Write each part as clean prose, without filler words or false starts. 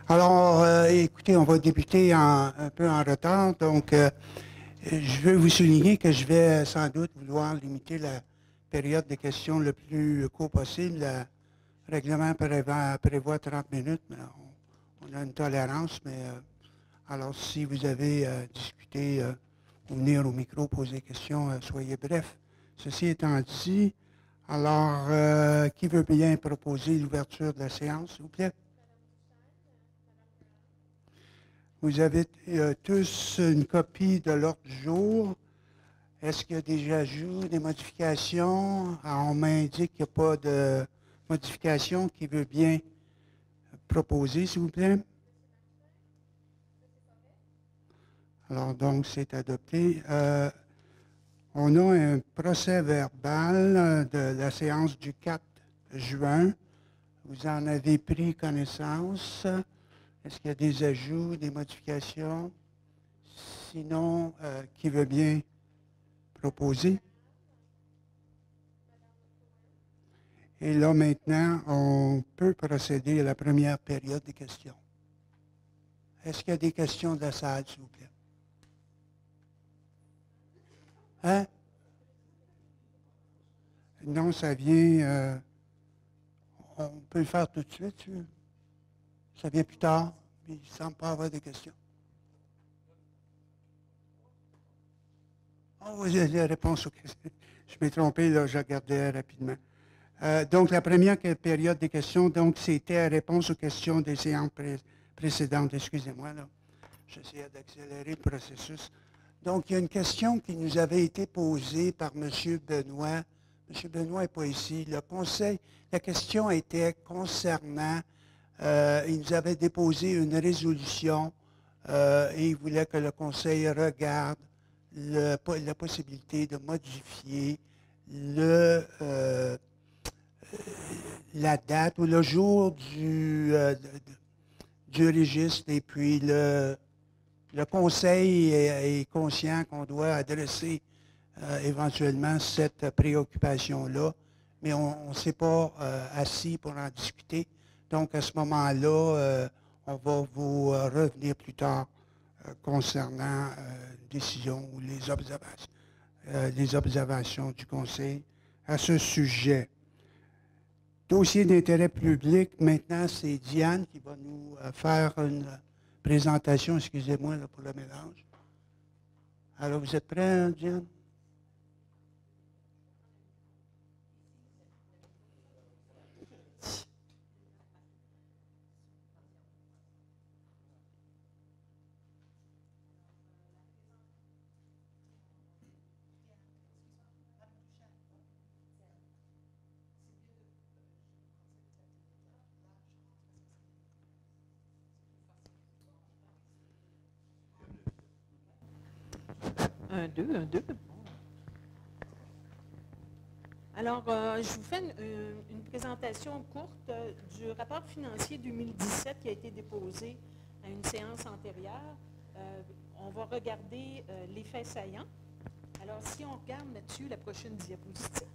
Alors, écoutez, on va débuter un peu en retard. Donc, je veux vous souligner que je vais sans doute vouloir limiter la période de questions le plus court possible. Le règlement prévoit 30 minutes, mais on a une tolérance. Mais alors, si vous avez discuté ou venir au micro poser des questions, soyez bref. Ceci étant dit, alors, qui veut bien proposer l'ouverture de la séance, s'il vous plaît? Vous avez tous une copie de l'ordre du jour. Est-ce qu'il y a des ajouts, des modifications? Alors, on m'indique qu'il n'y a pas de modification. Qui veut bien proposer, s'il vous plaît? Alors, donc, c'est adopté. On a un procès verbal de la séance du 4 juin. Vous en avez pris connaissance. Est-ce qu'il y a des ajouts, des modifications? Sinon, qui veut bien proposer? Et là, maintenant, on peut procéder à la première période des questions. Est-ce qu'il y a des questions de la salle, s'il vous plaît? Hein? Non, ça vient... on peut le faire tout de suite. Ça vient plus tard, mais il ne semble pas avoir de questions. Oh, vous avez la réponse aux questions. Je m'ai trompé, là, je regardais rapidement. Donc, la première période des questions, donc, c'était la réponse aux questions des séances précédentes. Excusez-moi, là. J'essayais d'accélérer le processus. Donc, il y a une question qui nous avait été posée par M. Benoît. M. Benoît n'est pas ici. Le conseil, la question était concernant, il nous avait déposé une résolution et il voulait que le conseil regarde la possibilité de modifier la date ou le jour du registre. Et puis, le conseil est conscient qu'on doit adresser éventuellement cette préoccupation-là, mais on ne s'est pas assis pour en discuter. Donc, à ce moment-là, on va vous revenir plus tard concernant décision ou les observations du conseil à ce sujet. Dossier d'intérêt public, maintenant, c'est Diane qui va nous faire une présentation, excusez-moi pour le mélange. Alors, vous êtes prêts, Diane? Un, deux. Alors, je vous fais une présentation courte du rapport financier 2017 qui a été déposé à une séance antérieure. On va regarder les faits saillants. Alors, si on regarde là-dessus la prochaine diapositive,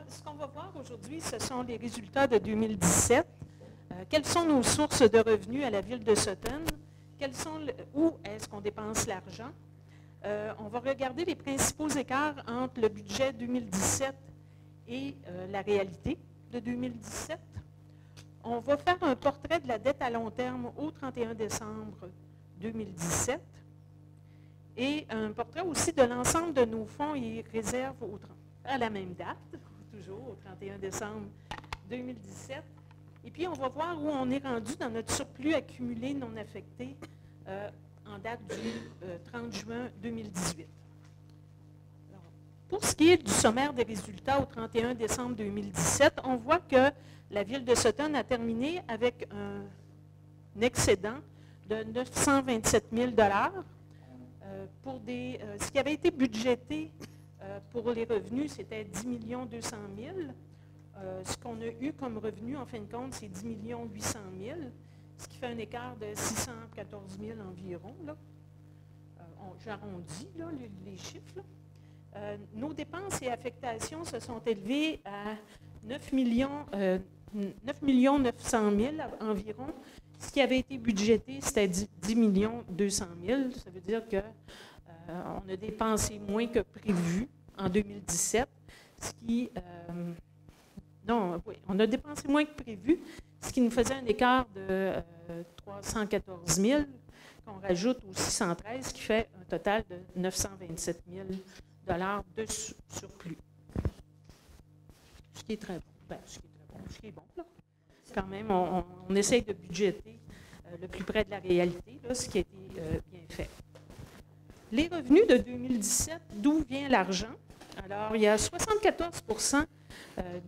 ce qu'on va voir aujourd'hui, ce sont les résultats de 2017. Quelles sont nos sources de revenus à la ville de Sutton? Où est-ce qu'on dépense l'argent? On va regarder les principaux écarts entre le budget 2017 et la réalité de 2017. On va faire un portrait de la dette à long terme au 31 décembre 2017 et un portrait aussi de l'ensemble de nos fonds et réserves à la même date, toujours au 31 décembre 2017. Et puis, on va voir où on est rendu dans notre surplus accumulé non affecté en date du 30 juin 2018. Alors, pour ce qui est du sommaire des résultats au 31 décembre 2017, on voit que la ville de Sutton a terminé avec un excédent de 927 000 pour ce qui avait été budgété pour les revenus, c'était 10 200 000. Ce qu'on a eu comme revenu, en fin de compte, c'est 10 800 000, ce qui fait un écart de 614 000 environ. J'arrondis les chiffres. Nos dépenses et affectations se sont élevées à 9 9 900 000 environ. Ce qui avait été budgété, c'était 10 200 000. Ça veut dire qu'on a dépensé moins que prévu en 2017. On a dépensé moins que prévu, ce qui nous faisait un écart de 314 000 qu'on rajoute aux 613, ce qui fait un total de 927 000 de surplus. Ce qui est très bon. Ce qui est bon, là. Quand même, on essaye de budgéter le plus près de la réalité, là, ce qui a été bien fait. Les revenus de 2017, d'où vient l'argent? Alors, il y a 74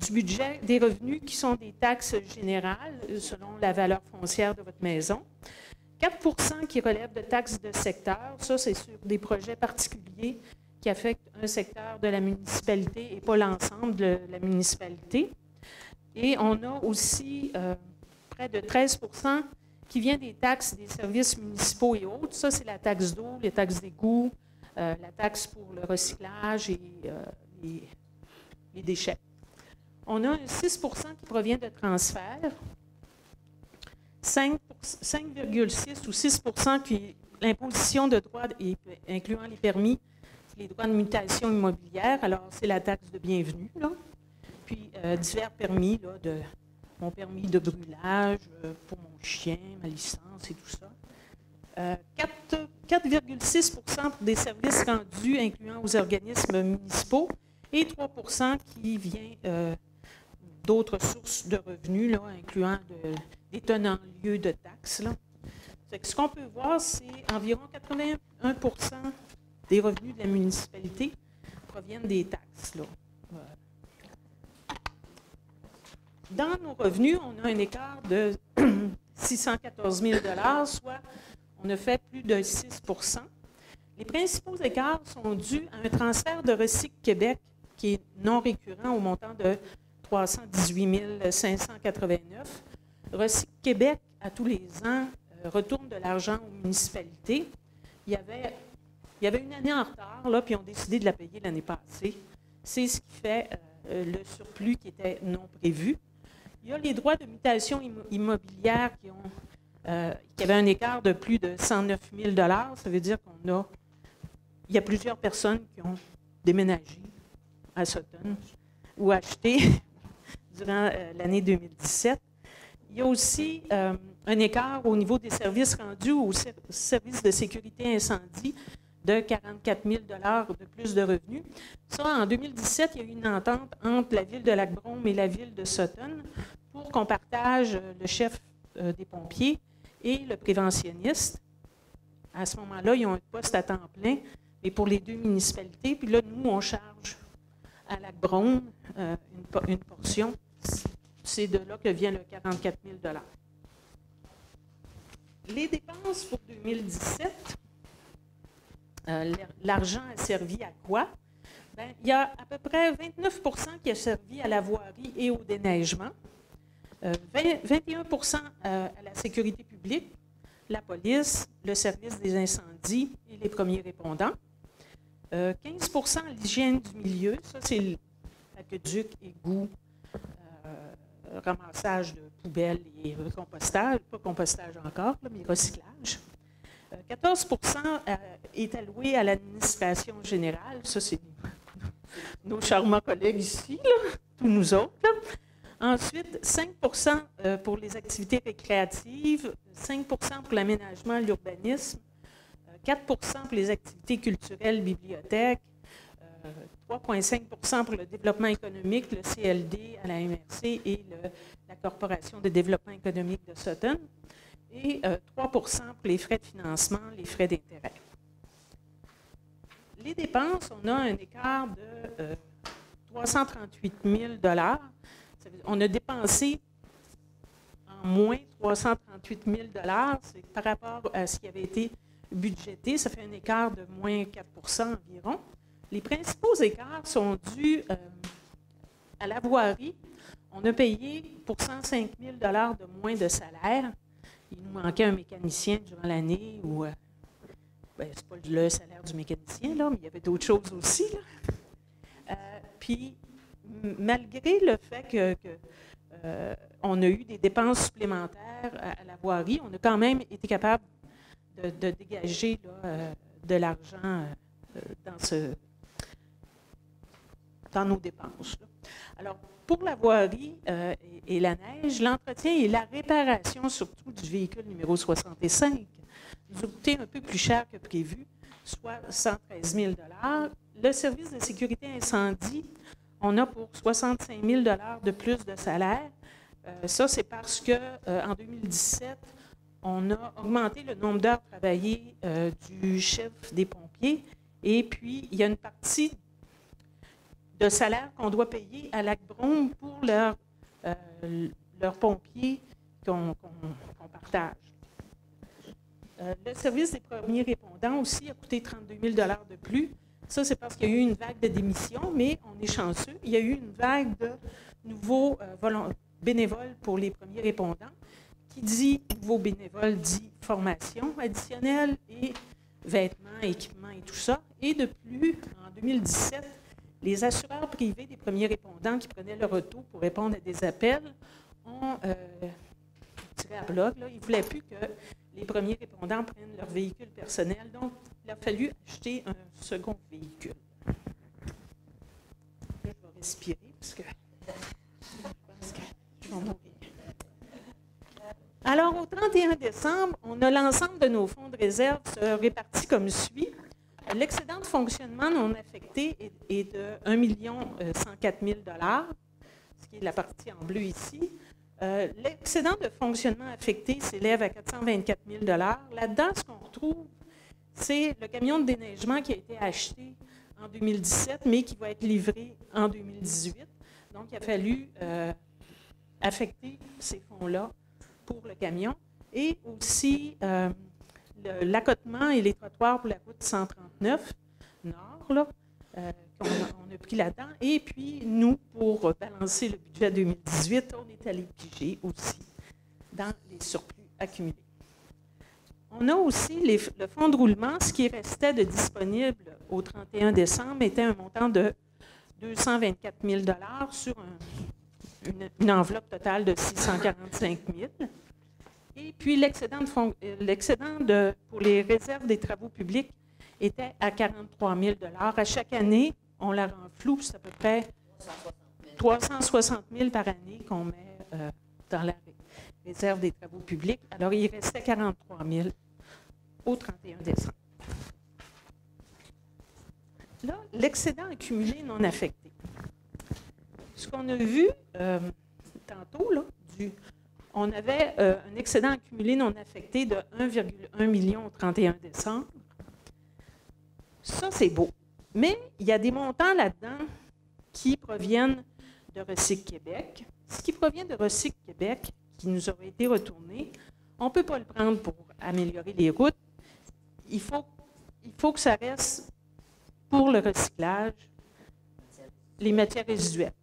du budget des revenus qui sont des taxes générales, selon la valeur foncière de votre maison. 4 qui relèvent de taxes de secteur. Ça, c'est sur des projets particuliers qui affectent un secteur de la municipalité et pas l'ensemble de la municipalité. Et on a aussi près de 13 qui vient des taxes des services municipaux et autres. Ça, c'est la taxe d'eau, les taxes d'égout, la taxe pour le recyclage et les déchets. On a 6 qui provient de transferts, 5,6 ou 6 qui est l'imposition de droits, incluant les permis, les droits de mutation immobilière. Alors, c'est la taxe de bienvenue, là. Puis, divers permis, là, mon permis de brûlage pour mon chien, ma licence et tout ça. 4,6 pour des services rendus, incluant aux organismes municipaux, et 3 qui vient d'autres sources de revenus, là, incluant des tenants-lieux de taxes. Là. Ce qu'on peut voir, c'est environ 81 des revenus de la municipalité proviennent des taxes. Là. Dans nos revenus, on a un écart de 614 000 soit on a fait plus de 6 Les principaux écarts sont dus à un transfert de Recyc Québec qui est non récurrent au montant de 318 589. Recyc Québec, à tous les ans, retourne de l'argent aux municipalités. Il y avait une année en retard, là, puis ils ont décidé de la payer l'année passée. C'est ce qui fait le surplus qui était non prévu. Il y a les droits de mutation immobilière qui avaient un écart de plus de 109 000 $. Ça veut dire il y a plusieurs personnes qui ont déménagé à Sutton ou acheté durant l'année 2017. Il y a aussi un écart au niveau des services rendus aux services de sécurité incendie de 44 000 $ de plus de revenus. Ça, en 2017, il y a eu une entente entre la ville de Lac-Brome et la ville de Sutton pour qu'on partage le chef des pompiers et le préventionniste. À ce moment-là, ils ont un poste à temps plein, mais pour les deux municipalités. Puis là, nous, on charge à Lac-Brome une portion. C'est de là que vient le 44 000 $. Les dépenses pour 2017, l'argent a servi à quoi? Bien, il y a à peu près 29 qui a servi à la voirie et au déneigement, 21 à la sécurité publique, la police, le service des incendies et les premiers répondants, 15 à l'hygiène du milieu, ça c'est aqueduc, égout, ramassage de poubelles et compostage, pas compostage encore, là, mais recyclage. 14 est alloué à l'administration générale, ça c'est nos charmants collègues ici, là, tous nous autres. Là. Ensuite, 5 pour les activités récréatives, 5 pour l'aménagement et l'urbanisme, 4 pour les activités culturelles, bibliothèques, 3,5 pour le développement économique, le CLD à la MRC et la Corporation de développement économique de Sutton, et 3 pour les frais de financement, les frais d'intérêt. Les dépenses, on a un écart de 338 000 $. On a dépensé en moins 338 000 $. C'est par rapport à ce qui avait été budgété. Ça fait un écart de moins 4 environ. Les principaux écarts sont dus à la voirie. On a payé pour 105 000 $ de moins de salaire. Il nous manquait un mécanicien durant l'année, ou ce n'est pas le salaire du mécanicien, là, mais il y avait d'autres choses aussi. Puis, malgré le fait on a eu des dépenses supplémentaires à la voirie. On a quand même été capable de dégager là, de l'argent dans nos dépenses. Là. Alors, pour la voirie et la neige, l'entretien et la réparation, surtout du véhicule numéro 65, nous a coûté un peu plus cher que prévu, soit 113 000 $. Le service de sécurité incendie, on a pour 65 000 $ de plus de salaire. Ça, c'est parce qu'en 2017, on a augmenté le nombre d'heures travaillées du chef des pompiers. Et puis, il y a une partie de salaire qu'on doit payer à Lac-Brome pour leurs pompiers qu'on partage. Le service des premiers répondants aussi a coûté 32 000 $ de plus. Ça, c'est parce qu'il y a eu une vague de démissions, mais on est chanceux. Il y a eu une vague de nouveaux bénévoles pour les premiers répondants. Qui dit nouveaux bénévoles dit formation additionnelle et vêtements, équipements et tout ça. Et de plus, en 2017, les assureurs privés des premiers répondants qui prenaient leur auto pour répondre à des appels ont tiré à bloc. Ils ne voulaient plus que les premiers répondants prennent leur véhicule personnel. Donc, il a fallu acheter un second véhicule. Là, je vais respirer parce que je pense que je vais mourir. Alors, au 31 décembre, on a l'ensemble de nos fonds de réserve répartis comme suit. L'excédent de fonctionnement non affecté est de 1 104 000 $, ce qui est la partie en bleu ici. L'excédent de fonctionnement affecté s'élève à 424 000 $. Là-dedans, ce qu'on retrouve, c'est le camion de déneigement qui a été acheté en 2017, mais qui va être livré en 2018. Donc, il a fallu affecter ces fonds-là pour le camion. Et aussi, l'accotement et les trottoirs pour la route 139 Nord, là, qu'on a pris là-dedans. Et puis, nous, pour balancer le budget 2018, on est allé piger aussi dans les surplus accumulés. On a aussi le fonds de roulement. Ce qui restait de disponible au 31 décembre était un montant de 224 000 $ sur une enveloppe totale de 645 000 $. Et puis, l'excédent pour les réserves des travaux publics était à 43 000 $. À chaque année, on la rend floue, c'est à peu près 360 000 par année qu'on met dans la réserve des travaux publics. Alors, il restait 43 000 au 31 décembre. Là, l'excédent accumulé non affecté. Ce qu'on a vu tantôt, là, on avait un excédent accumulé non affecté de 1,1 million au 31 décembre. Ça, c'est beau. Mais il y a des montants là-dedans qui proviennent de Recyc Québec. Ce qui provient de Recyc Québec, qui nous aurait été retourné, on ne peut pas le prendre pour améliorer les routes. Il faut que ça reste pour le recyclage, les matières résiduelles.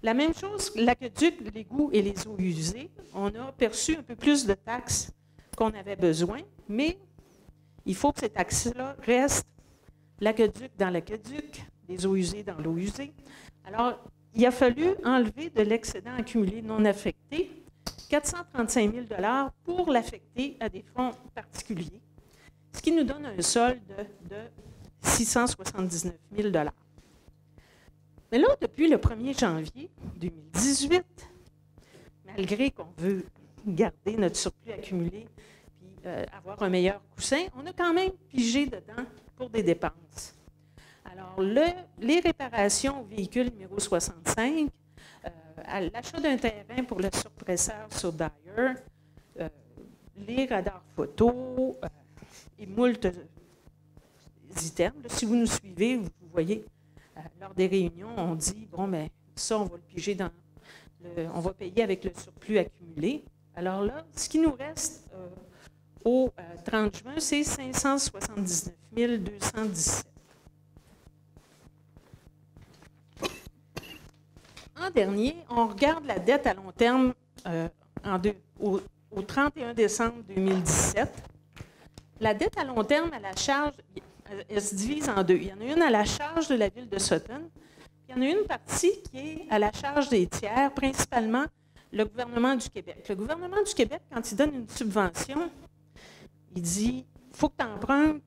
La même chose, l'aqueduc, l'égout et les eaux usées, on a perçu un peu plus de taxes qu'on avait besoin, mais il faut que ces taxes-là restent l'aqueduc dans l'aqueduc, les eaux usées dans l'eau usée. Alors, il a fallu enlever de l'excédent accumulé non affecté 435 000 $ pour l'affecter à des fonds particuliers, ce qui nous donne un solde de 679 000 $. Mais là, depuis le 1er janvier 2018, malgré qu'on veut garder notre surplus accumulé et avoir un meilleur coussin, on a quand même pigé dedans pour des dépenses. Alors, les réparations au véhicule numéro 65, à l'achat d'un terrain pour le surpresseur sur Dyer, les radars photo et moult items. Là, si vous nous suivez, vous voyez, lors des réunions, on dit, bon, mais ça, on va le piger on va payer avec le surplus accumulé. Alors là, ce qui nous reste au 30 juin, c'est 579 217. En dernier, on regarde la dette à long terme au 31 décembre 2017. La dette à long terme à la charge, elle se divise en deux. Il y en a une à la charge de la ville de Sutton. Il y en a une partie qui est à la charge des tiers, principalement le gouvernement du Québec. Le gouvernement du Québec, quand il donne une subvention, il dit « il faut que tu empruntes,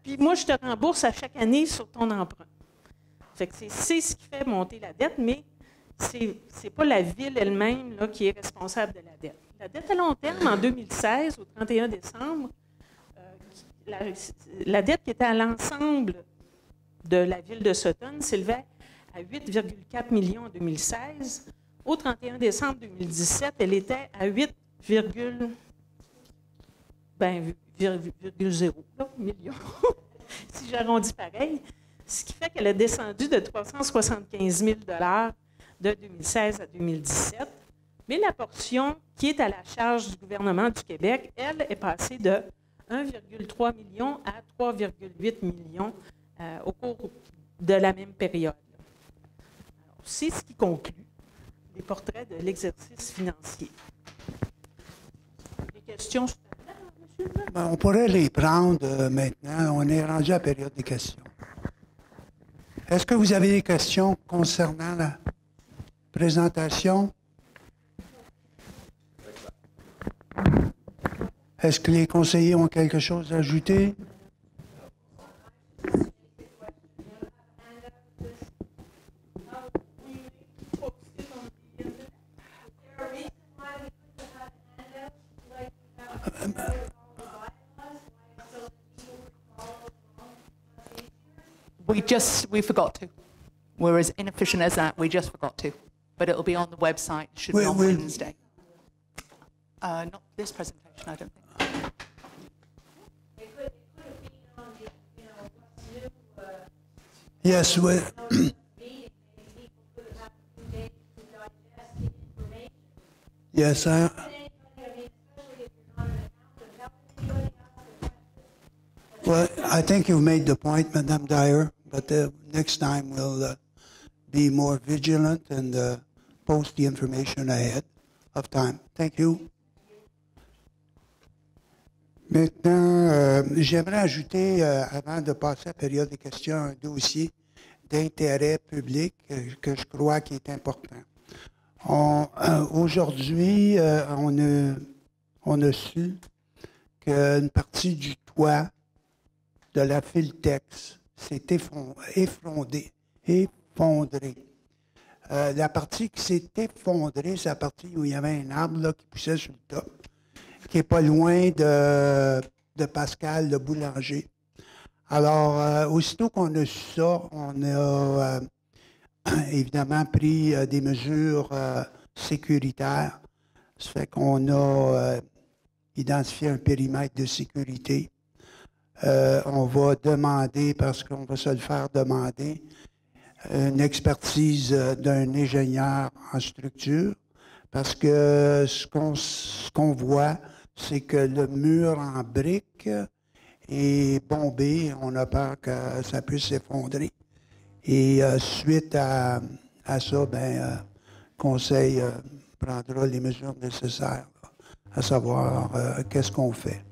puis moi, je te rembourse à chaque année sur ton emprunt. » Fait que c'est ce qui fait monter la dette, mais ce n'est pas la Ville elle-même là, qui est responsable de la dette. La dette à long terme, en 2016, au 31 décembre, la dette qui était à l'ensemble de la Ville de Sutton s'élevait à 8,4 millions en 2016. Au 31 décembre 2017, elle était à 8,0 millions, si j'arrondis pareil, ce qui fait qu'elle est descendue de 375 000 de 2016 à 2017. Mais la portion qui est à la charge du gouvernement du Québec, elle, est passée de 1,3 million à 3,8 millions au cours de la même période. C'est ce qui conclut les portraits de l'exercice financier. Des questions? Ben, on pourrait les prendre maintenant. On est rendu à la période des questions. Est-ce que vous avez des questions concernant la présentation? Est-ce que les conseillers ont quelque chose à ajouter? We forgot to. We're as inefficient as that. We just forgot to. But it'll be on the website. It should be on Wednesday. Not this presentation, I don't think. Yes, well, yes, well, I think you've made the point, Madame Dyer, but next time we'll be more vigilant and post the information ahead of time. Thank you. Maintenant, j'aimerais ajouter, avant de passer à la période des questions, un dossier d'intérêt public que je crois qui est important. Aujourd'hui, on a su qu'une partie du toit de la Filtex s'est effondrée. La partie qui s'est effondrée, c'est la partie où il y avait un arbre là, qui poussait sur le top, qui n'est pas loin de Pascal, le boulanger. Alors, aussitôt qu'on a su ça, on a évidemment pris des mesures sécuritaires. Ça fait qu'on a identifié un périmètre de sécurité. On va demander, parce qu'on va se le faire demander, une expertise d'un ingénieur en structure, parce que ce qu'on voit, c'est que le mur en briques est bombé. On a peur que ça puisse s'effondrer. Et suite à ça, le Conseil prendra les mesures nécessaires, là, à savoir qu'est-ce qu'on fait.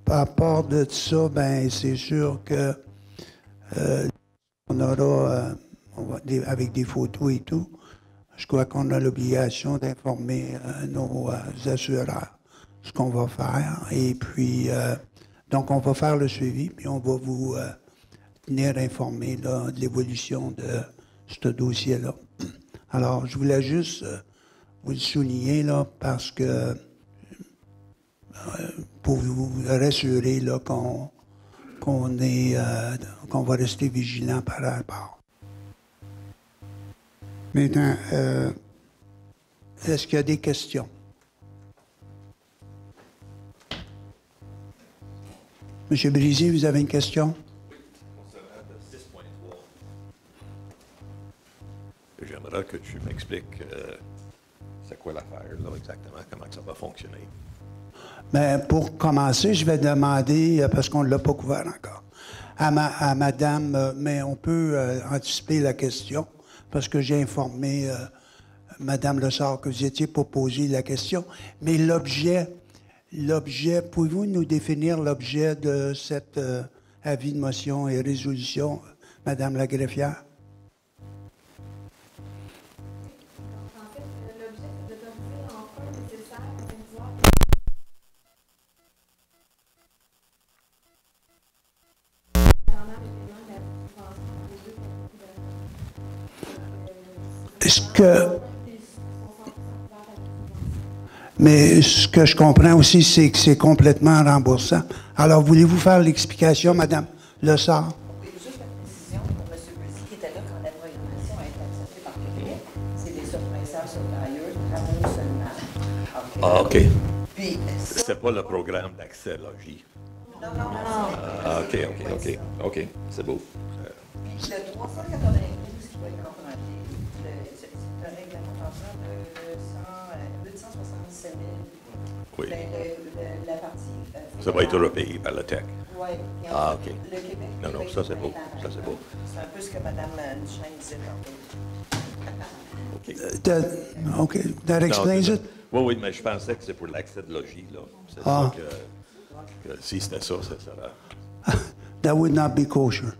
À part de ça, c'est sûr que on aura, avec des photos et tout, je crois qu'on a l'obligation d'informer nos assureurs ce qu'on va faire. Et puis, donc, on va faire le suivi, puis on va vous tenir informé là, de l'évolution de ce dossier-là. Alors, je voulais juste vous le souligner, là, parce que pour vous rassurer là, qu'on va rester vigilant par rapport. Maintenant, est-ce qu'il y a des questions? M. Brisy, vous avez une question? Concernant le 6.3, j'aimerais que tu m'expliques c'est quoi l'affaire, là, exactement, comment ça va fonctionner. Bien, pour commencer, je vais demander, parce qu'on ne l'a pas couvert encore, à Madame, mais on peut anticiper la question, parce que j'ai informé Madame Lessard que vous étiez pour poser la question. Mais l'objet, pouvez-vous nous définir l'objet de cet avis de motion et résolution, Madame la greffière? ce que, mais ce que je comprends aussi, c'est que c'est complètement remboursant. Alors, voulez-vous faire l'explication, Madame Lessard? Oui, juste la précision pour M. Brissy, qui était là quand la programmation a été acceptée par Québec. C'est des surpresseurs supérieurs, travaux seulement. Ah, OK. Puis, C'est pas le programme d'accès logis. non, non, non. Ah, OK. C'est beau. Puis le 392 qui va être emprunté, c'est un règlement d'emprunt de 267 000. Oui. La partie. Ça va être repayé par le TEC. Oui. Ah, OK. Le Québec. Non, ça, c'est beau. Ça, c'est beau. C'est un peu ce que Mme Duchesne disait tantôt. OK. That explains it? Oui, mais je pensais que c'est pour l'accès de logis, là. C'est ça que si c'était ça, ça serait... That would not be kosher.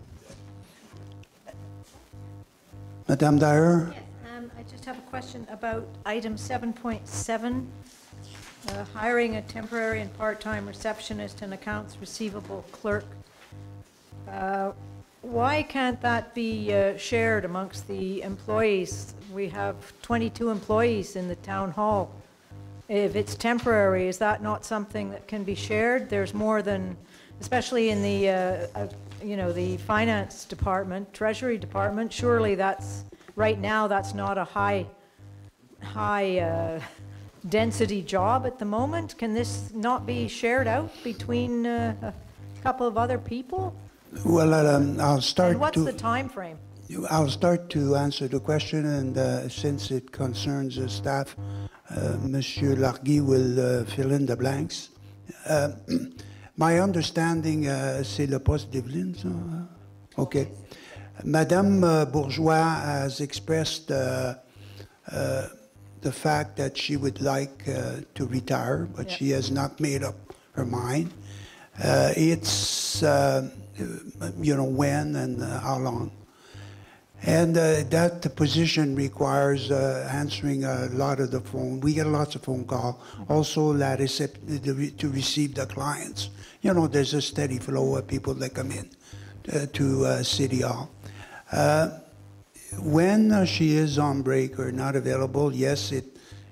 Madame Dyer? I just have a question about item 7.7, hiring a temporary and part-time receptionist and accounts receivable clerk. Why can't that be shared amongst the employees? We have 22 employees in the town hall. If it's temporary, is that not something that can be shared? There's more than, especially in the, the finance department, treasury department, surely that's, right now, that's not a high density job at the moment. Can this not be shared out between a couple of other people? Well, I'll start And what's to... the time frame? I'll start to answer the question, and since it concerns the staff, Monsieur Larguy will fill in the blanks. My understanding, c'est le poste d'Evelyne, ça? OK. Madame Bourgeois has expressed the fact that she would like to retire, but she has not made up her mind. It's, when and how long. And that position requires answering a lot of the phone. We get lots of phone calls. Also, to receive the clients. There's a steady flow of people that come in to City Hall. When she is on break or not available, yes,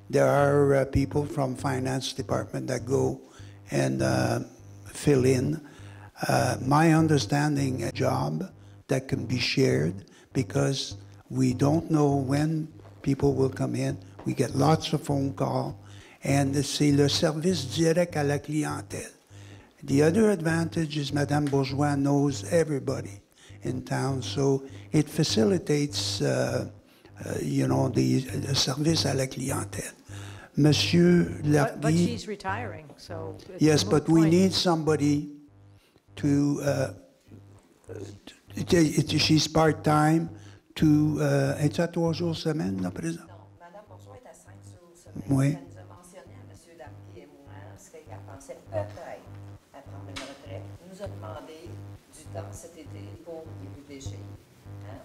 there are people from finance department that go and fill in. My understanding, a job that can be shared, because we don't know when people will come in. We get lots of phone calls, and c'est le service direct à la clientèle. The other advantage is Madame Bourgeois knows everybody in town, so it facilitates, the service à la clientèle. Monsieur Larguy... But she's retiring, so... Yes, but we need somebody to... she's part-time to... est-ce à 3 jours semaine, là, présent? Non, Mme Bourgeois est à 5 jours semaine. Oui. Elle nous a mentionné à M. Larguy et moi qu'elle pensait peut-être à prendre une retraite. Elle nous a demandé du temps cet été pour écouter chez hein?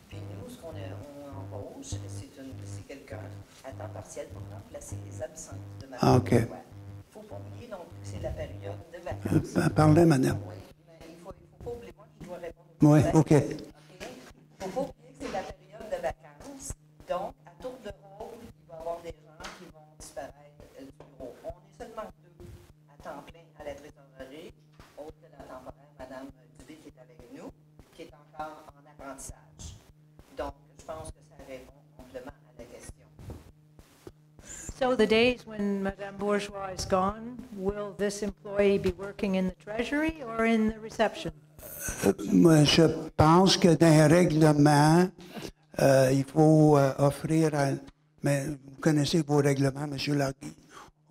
Puis nous, ce qu'on embauche, c'est quelqu'un à temps partiel pour remplacer les absences de Mme OK. Bourgeois. Il ne faut pas oublier donc que c'est la période de vacances. Parlez, madame. Oui, mais il ne faut pas oublier, moi, je dois répondre. Oui, OK. Il ne faut pas oublier que c'est la période de vacances. Donc, à tour de rôle, il va y avoir des gens qui vont disparaître du bureau. On est seulement 2 à temps plein à la trésorerie, autre que la temporaire, Mme Dubé qui est avec nous, qui est encore en apprentissage. Donc, je pense que ça répond complément à la question. So the days when Madame Bourgeois is gone, will this employee be working in the treasury or in the reception? Moi, je pense que dans les règlements, il faut offrir mais vous connaissez vos règlements, M. Larguy.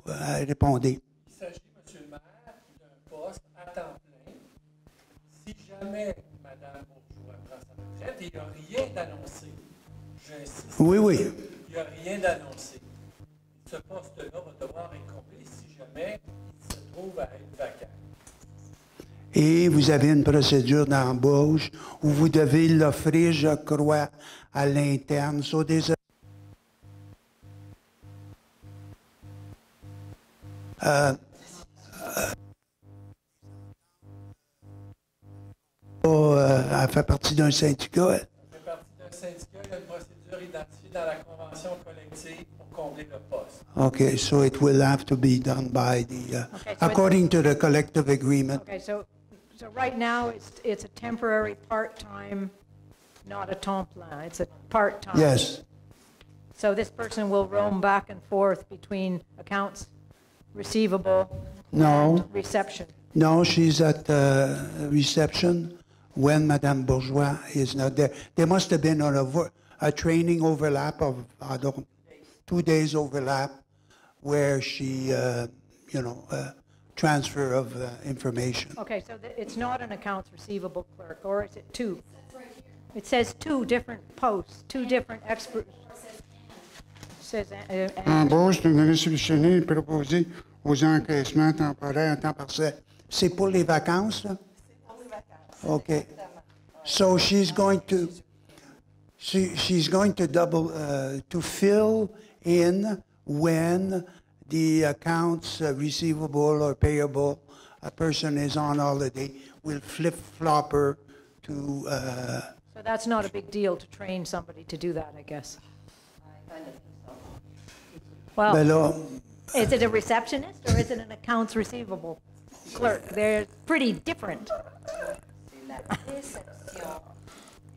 Répondez. Il s'agit, M. le maire, d'un poste à temps plein. Si jamais Mme Bourgeois prend sa retraite, il n'y a rien d'annoncé. J'insiste. Oui. Il n'y a rien d'annoncé. Ce poste-là va devoir être comblé si jamais il se trouve à être vacant. Et vous avez une procédure d'embauche où vous devez l'offrir, je crois, à l'interne. So des elle fait partie d'un syndicat. Elle fait partie d'un syndicat, il y a une procédure identifiée dans la convention collective pour combler le poste. Okay, so it will have to be done by the, Okay, so according to the collective agreement. Okay, so right now, it's a temporary part-time, not a temps plein, it's a part-time. Yes, So this person will roam back and forth between accounts receivable no, and reception. no, she's at reception when Madame Bourgeois is not there. There must have been a training overlap of, 2 days overlap where she, transfer of information. Okay, so it's not an accounts receivable clerk, or is it two? It says two different posts, two different experts. Says, Embauche d'une réceptionniste préposée aux encaissements temporaires en temps partiel. C'est pour les vacances, là? Okay. So she's going to to fill in when the accounts receivable or payable, a person is on holiday, will flip-flop her to, So that's not a big deal to train somebody to do that, I guess. I kind of think so. Well, ben là, is it a receptionist or is it an accounts receivable clerk? They're pretty different. C'est la réception des jours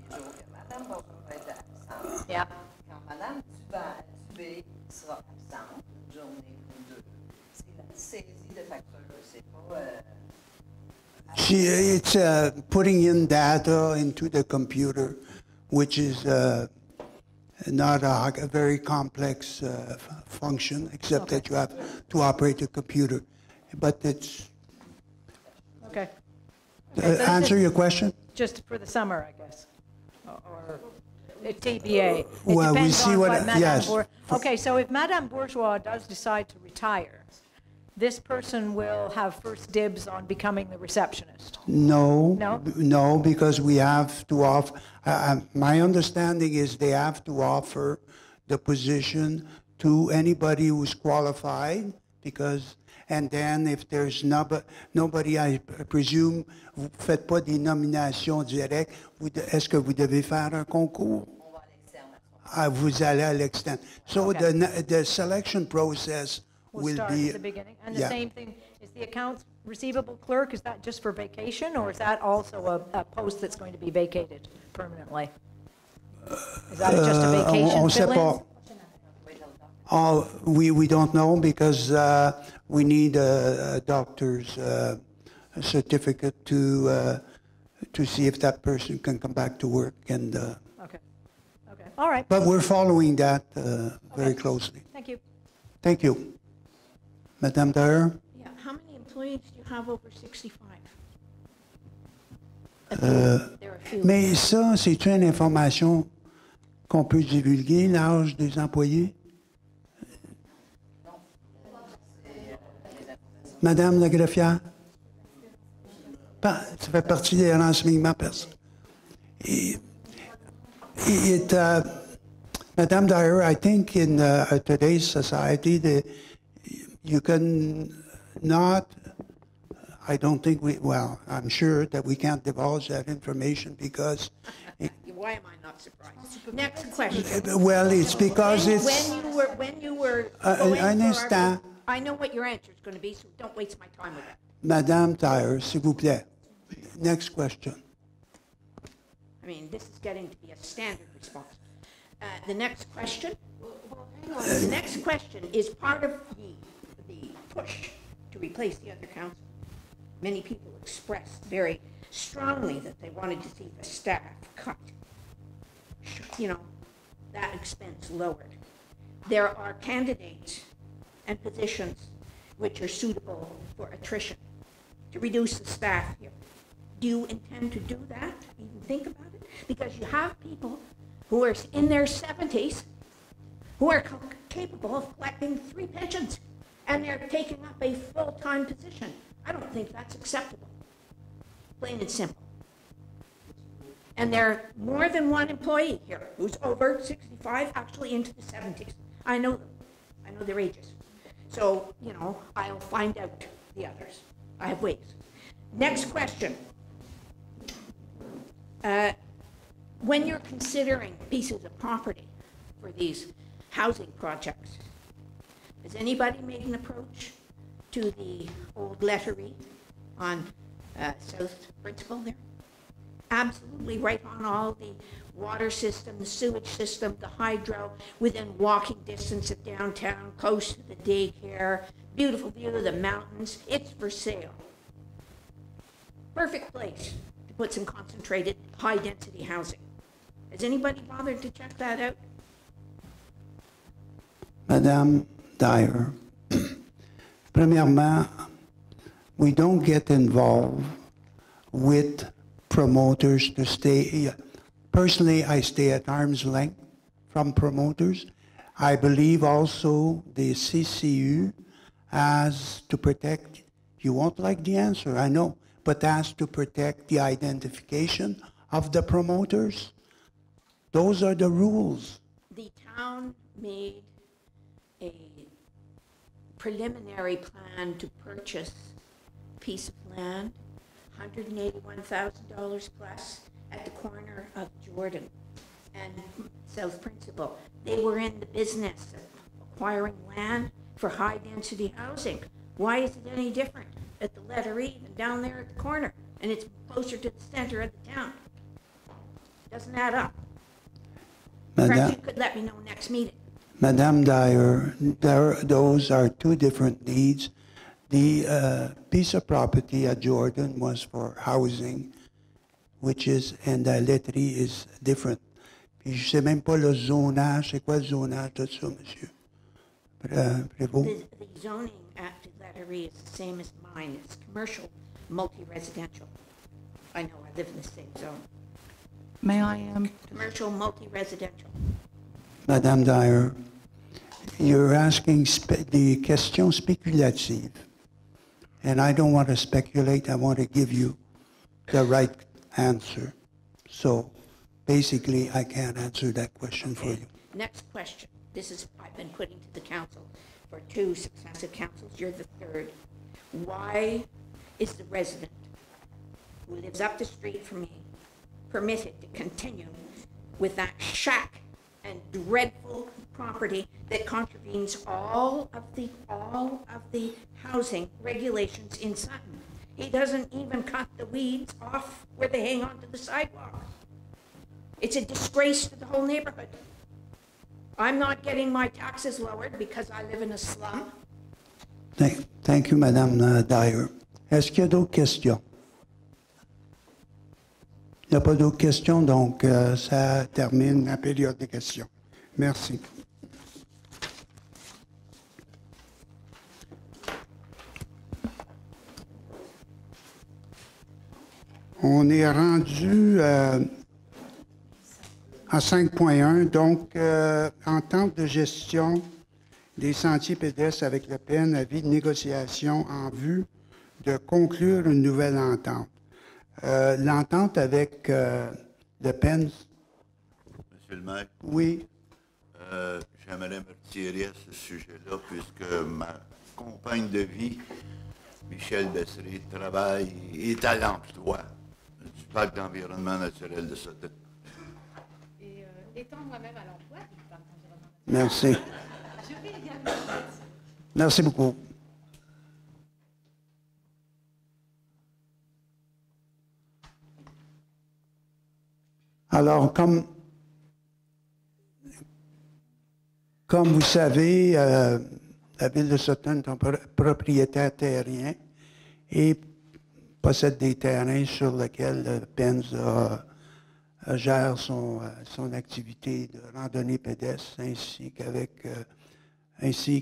que Mme Bourgeois va être absente. Yeah. Quand Mme Dubé sera absente, une journée ou deux, c'est la saisie de factures. C'est pas... it's putting in data into the computer, which is not a very complex function, except that you have to operate a computer. But it's, Okay. answer your question? Just for the summer, I guess, or TBA. It Well, we depends see on what- Madame yes. Okay, so if Madame Bourgeois does decide to retire, this person will have first dibs on becoming the receptionist. No. No? No, because we have to offer, my understanding is they have to offer the position to anybody who's qualified, because, and then if there's nobody, I presume, vous ne faites pas des nominations directes, est-ce que vous devez faire un concours? On va à l'externe à ce moment. Ah, vous allez à l'externe. So Okay. the selection process We'll will start be. at the beginning. And the yeah. same thing, is the accounts receivable clerk, is that just for vacation, or is that also a post that's going to be vacated permanently? Is that just a vacation On sait fill-in? pas. Oh, we don't know because we need a doctor's certificate to see if that person can come back to work. And Okay, okay, all right, but we're following that very closely. thank you. Thank you, Madame Dyer. Yeah, how many employees do you have over 65? There are a few. Mais ça, c'est une information qu'on peut divulguer, l'âge des employés? Madame la greffière? Ça fait partie des renseignements personnels. Madame Dyer, I think in today's society, you can not, I don't think I'm sure that we can't divulge that information because, Why am I not surprised? Next question. well, it's because it's. When you were I going for our- understand. I know what your answer is going to be, so don't waste my time with it. Madame Dyer, s'il vous plaît. Next question. I mean, this is getting to be a standard response. The next question? The next question is part of the push to replace the other council. Many people expressed very strongly that they wanted to see the staff cut. You know, that expense lowered. There are candidates and positions which are suitable for attrition to reduce the staff here. Do you intend to do that? Even think about it? Because you have people who are in their 70s who are capable of collecting 3 pensions, and they're taking up a full-time position. I don't think that's acceptable. Plain and simple. And there are more than one employee here who's over 65, actually into the 70s. I know them. I know their ages. So, you know, I'll find out the others. I have ways. Next question. when you're considering pieces of property for these housing projects, has anybody made an approach to the old lettery on South Principal there? Absolutely right on all the water system, the sewage system, the hydro, within walking distance of downtown, close to the daycare, beautiful view of the mountains. It's for sale. Perfect place to put some concentrated, high-density housing. Has anybody bothered to check that out? Madame Dyer, premièrement, we don't get involved with promoters to stay. Personally, I stay at arm's length from promoters. I believe also the CCU has to protect, you won't like the answer, I know, but has to protect the identification of the promoters. Those are the rules. The town made a preliminary plan to purchase a piece of land, $181,000 plus, at the corner of Jordan and South Principal. They were in the business of acquiring land for high-density housing. Why is it any different at the Lettery than down there at the corner? And it's closer to the center of the town. Doesn't add up. Perhaps you could let me know next meeting. Madame Dyer, those are two different needs. The piece of property at Jordan was for housing, which is, and la laiterie is different. Puis je sais même pas le zonage, c'est quoi le zonage de ça, monsieur? Prévost? The zoning at the Lettery is the same as mine. It's commercial, multi-residential. I know, I live in the same zone. May I, Commercial, multi-residential. Madame Dyer, you're asking the question spéculative. And I don't want to speculate. I want to give you the right answer. So basically, I can't answer that question for you. Next question. This is, I've been putting to the council for 2 successive councils. You're the third. Why is the resident who lives up the street from me permitted to continue with that shack and dreadful property that contravenes all of the housing regulations in Sutton? He doesn't even cut the weeds off where they hang onto the sidewalk. It's a disgrace to the whole neighborhood. I'm not getting my taxes lowered because I live in a slum. Thank you, Madame Dyer. Est-ce qu'il y a d'autres questions? Il n'y a pas d'autres questions, donc ça termine la période des questions. Merci. On est rendu à 5.1, donc entente de gestion des sentiers pédestres avec le PEN, avis de négociation en vue de conclure une nouvelle entente. L'entente avec le PEN. Monsieur le maire? Oui. J'aimerais me retirer à ce sujet-là puisque ma compagne de vie, Michel Besseret, travaille, est à l'emploi du parc d'environnement naturel de Sutton. Et étant moi-même à l'emploi du parc d'environnement naturel, Merci. je vais également. Merci beaucoup. Alors, comme vous savez, la ville de Sutton est un propriétaire terrien et possède des terrains sur lesquels le PENS gère son activité de randonnée pédestre ainsi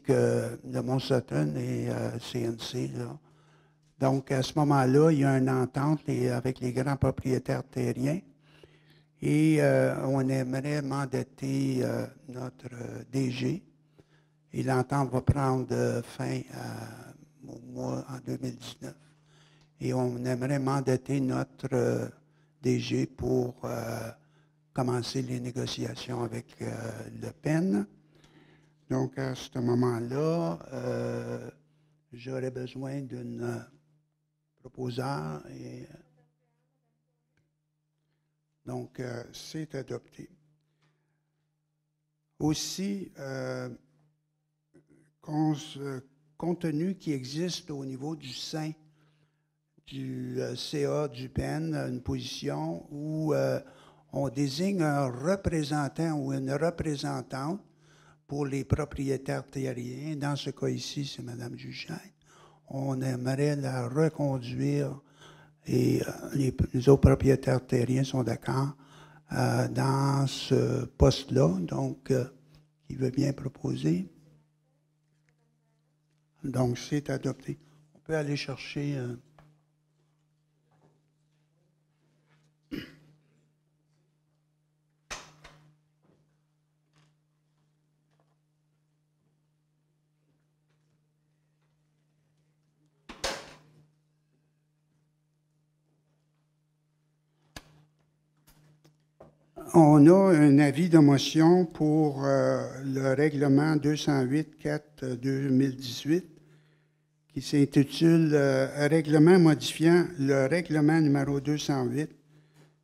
que le Mont-Sutton et CNC. Là. Donc, à ce moment-là, il y a une entente avec les grands propriétaires terriens. Et on aimerait mandater notre DG. Et l'entente va prendre fin au mois en 2019. Et on aimerait mandater notre DG pour commencer les négociations avec le PEN. Donc, à ce moment-là, j'aurais besoin d'une proposeur et Donc, c'est adopté. Aussi, compte tenu qui existe au niveau du sein du CA du PEN, une position où on désigne un représentant ou une représentante pour les propriétaires terriens. Dans ce cas ici, c'est Mme Duchesne. On aimerait la reconduire et les autres propriétaires terriens sont d'accord dans ce poste-là. Donc, qui veut bien proposer? Donc, c'est adopté. On peut aller chercher... On a un avis de motion pour le règlement 208-4-2018 qui s'intitule Règlement modifiant le règlement numéro 208,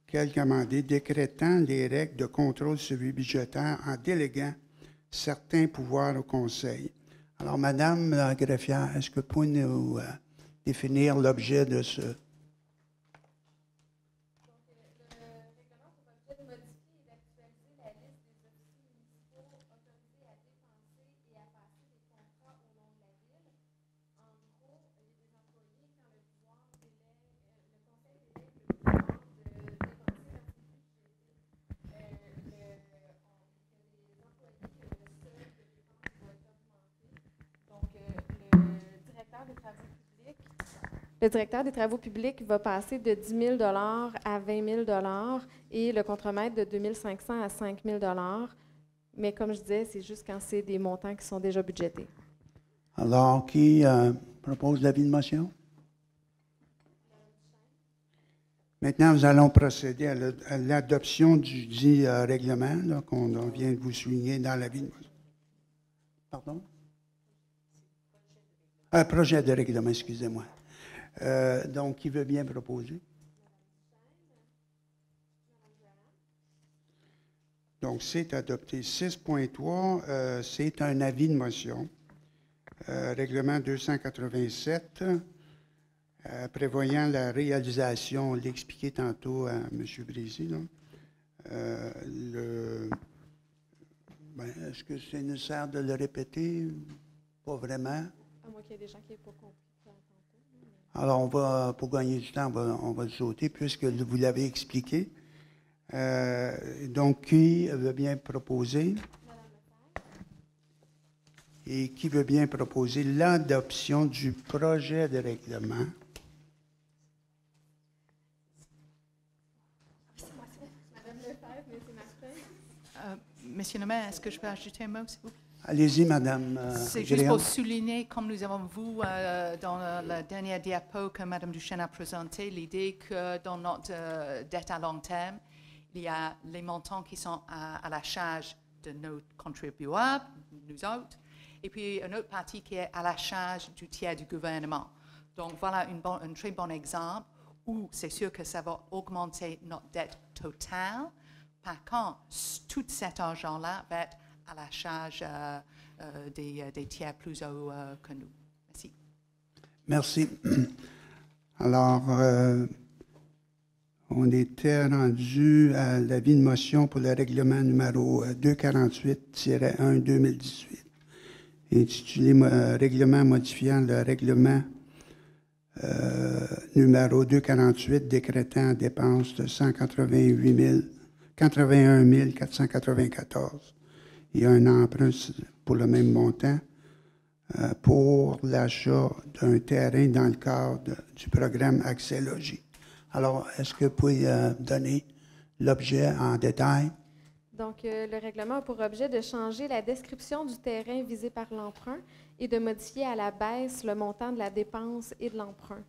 quelque amendé, décrétant les règles de contrôle suivi budgétaire en déléguant certains pouvoirs au Conseil. Alors, Madame la greffière, est-ce que vous pouvez nous définir l'objet de ce... Le directeur des travaux publics va passer de 10 000 à 20 000 et le contremaître de 2 500 à 5 000 Mais comme je disais, c'est juste quand c'est des montants qui sont déjà budgétés. Alors, qui propose l'avis de motion? Maintenant, nous allons procéder à l'adoption du dit règlement qu'on vient de vous souligner dans l'avis de motion. Pardon? Projet de règlement, excusez-moi. Donc, qui veut bien proposer? Donc, c'est adopté. 6.3, c'est un avis de motion. Règlement 287, prévoyant la réalisation, on l'a expliqué tantôt à M. Brézy, est-ce que c'est nécessaire de le répéter? Pas vraiment. À moins qu'il y ait des gens qui n'aient pas compris. Alors, on va, pour gagner du temps, on va le sauter puisque vous l'avez expliqué. Donc, qui veut bien proposer? Et qui veut bien proposer l'adoption du projet de règlement? Monsieur le maire, est-ce que je peux ajouter un mot, s'il vous plaît? Allez-y, Madame. C'est juste pour souligner, comme nous avons vu dans la dernière diapo que Mme Duchesne a présentée, l'idée que dans notre dette à long terme, il y a les montants qui sont à la charge de nos contribuables, nous autres, et puis une autre partie qui est à la charge du tiers du gouvernement. Donc voilà un très bon exemple où c'est sûr que ça va augmenter notre dette totale. Par contre, tout cet argent-là va être à la charge des tiers plus hauts que nous. Merci. Alors, on était rendu à l'avis de motion pour le règlement numéro 248-1-2018, intitulé Règlement modifiant le règlement numéro 248 décrétant dépenses de 81 494. Il y a un emprunt pour le même montant pour l'achat d'un terrain dans le cadre du programme Accès Logis. Alors, est-ce que vous pouvez donner l'objet en détail? Donc, le règlement a pour objet de changer la description du terrain visé par l'emprunt et de modifier à la baisse le montant de la dépense et de l'emprunt.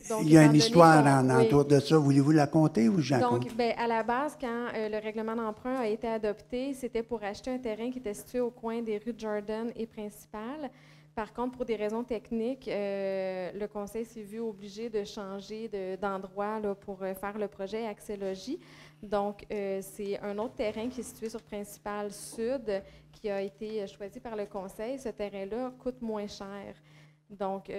Donc, il y a une histoire autour de ça. Voulez-vous la conter ou j'en compte? Donc, à la base, quand le règlement d'emprunt a été adopté, c'était pour acheter un terrain qui était situé au coin des rues Jordan et Principale. Par contre, pour des raisons techniques, le conseil s'est vu obligé de changer d'endroit là, pour faire le projet Accès Logis. Donc, c'est un autre terrain qui est situé sur Principal Sud qui a été choisi par le conseil. Ce terrain-là coûte moins cher. Donc,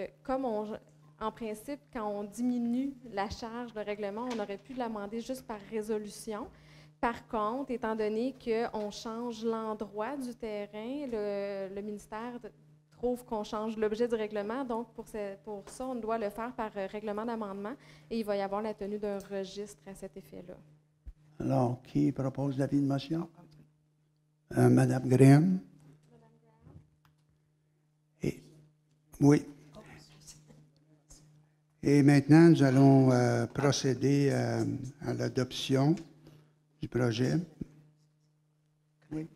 en principe, quand on diminue la charge de règlement, on aurait pu l'amender juste par résolution. Par contre, étant donné qu'on change l'endroit du terrain, le ministère trouve qu'on change l'objet du règlement. Donc, pour ça, on doit le faire par règlement d'amendement et il va y avoir la tenue d'un registre à cet effet-là. Alors, qui propose l'avis de motion? Madame Graham? Oui. Et maintenant, nous allons procéder à l'adoption du projet. Oui.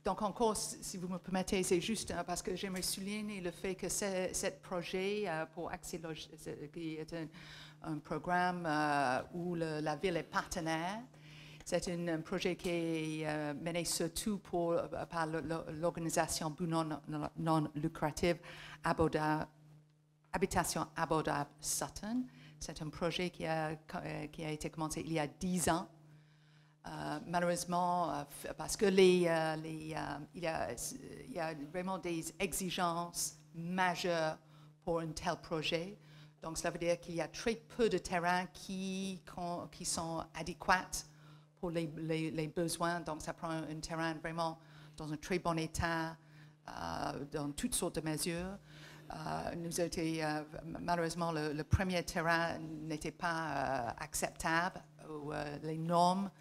Donc, encore, si vous me permettez, c'est juste parce que j'aimerais souligner le fait que ce projet pour Accès Logis, qui est un programme où la ville est partenaire, c'est un projet qui est mené surtout par l'organisation but non lucrative Habitation abordable Sutton. C'est un projet qui a été commencé il y a 10 ans. Malheureusement, parce que il y a vraiment des exigences majeures pour un tel projet. Donc, cela veut dire qu'il y a très peu de terrains qui sont adéquats pour les besoins. Donc, ça prend un terrain vraiment dans un très bon état, dans toutes sortes de mesures. Malheureusement, le premier terrain n'était pas acceptable aux les normes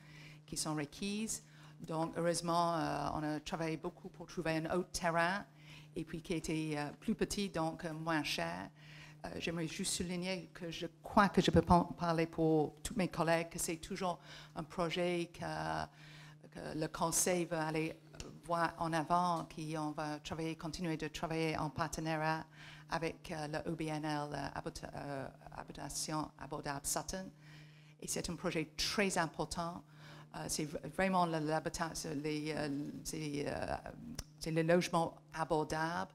qui sont requises. Donc, heureusement, on a travaillé beaucoup pour trouver un autre terrain et puis qui était plus petit, donc moins cher. J'aimerais juste souligner que je crois que je peux parler pour tous mes collègues que c'est toujours un projet que le conseil va aller voir en avant, qu'on va continuer de travailler en partenariat avec le OBNL Habitation abordable Sutton. Et c'est un projet très important. C'est vraiment c'est le logement abordable.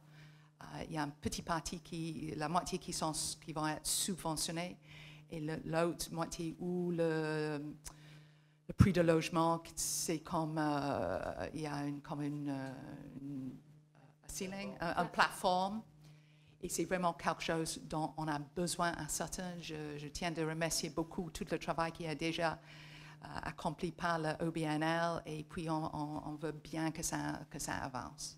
Il y a une petite partie la moitié qui vont être subventionnés et l'autre moitié où le prix de logement, c'est comme il y a une ceiling, une plateforme. Et c'est vraiment quelque chose dont on a besoin à Sutton. Je tiens de remercier beaucoup tout le travail qui est déjà accompli par le OBNL et puis on veut bien que ça avance.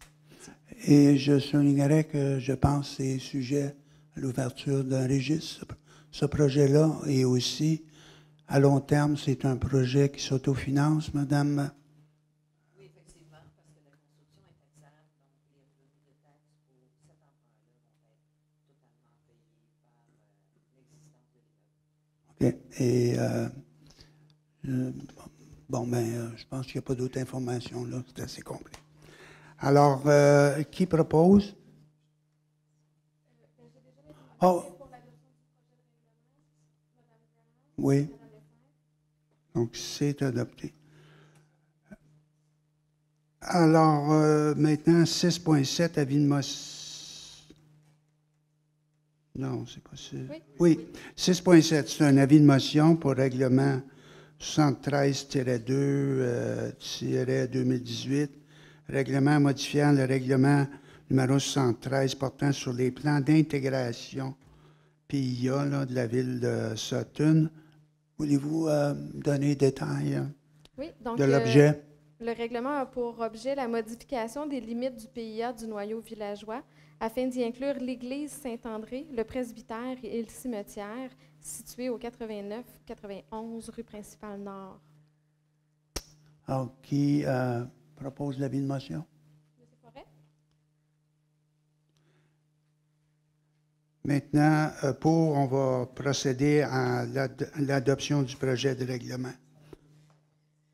Et je soulignerai que je pense que c'est sujet à l'ouverture d'un registre, ce projet-là, et aussi, à long terme, c'est un projet qui s'autofinance, Madame. Oui, effectivement, parce que la construction est taxable, donc les revenus de taxes pour cet emprunt-là vont être totalement payés par l'existence de l'immeuble. OK. Je pense qu'il n'y a pas d'autres informations là, c'est assez complet. Alors, qui propose? Oh. Oui. Donc, c'est adopté. Alors, maintenant, 6.7, avis de motion. Non, c'est pas ça. Oui. 6.7, c'est un avis de motion pour règlement 73-2-2018. Règlement modifiant le règlement numéro 73 portant sur les plans d'intégration PIA de la ville de Sutton. Voulez-vous donner des détails de l'objet? Le règlement a pour objet la modification des limites du PIA du noyau villageois afin d'y inclure l'église Saint-André, le presbytère et le cimetière situé au 89-91 rue Principale Nord. Alors, qui propose l'avis de motion? M. Forêt? Maintenant, on va procéder à l'adoption du projet de règlement.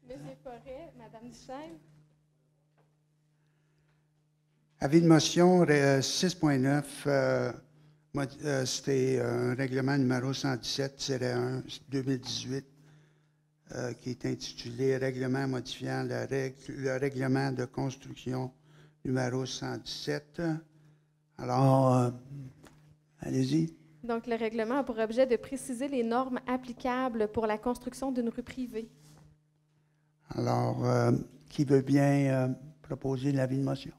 M. Forêt, Mme Duchesne? Avis de motion 6.9, c'était un règlement numéro 117-1-2018 qui est intitulé « Règlement modifiant le règlement de construction numéro 117 Alors, allez-y. Donc, le règlement a pour objet de préciser les normes applicables pour la construction d'une rue privée. Alors, qui veut bien proposer l'avis de motion?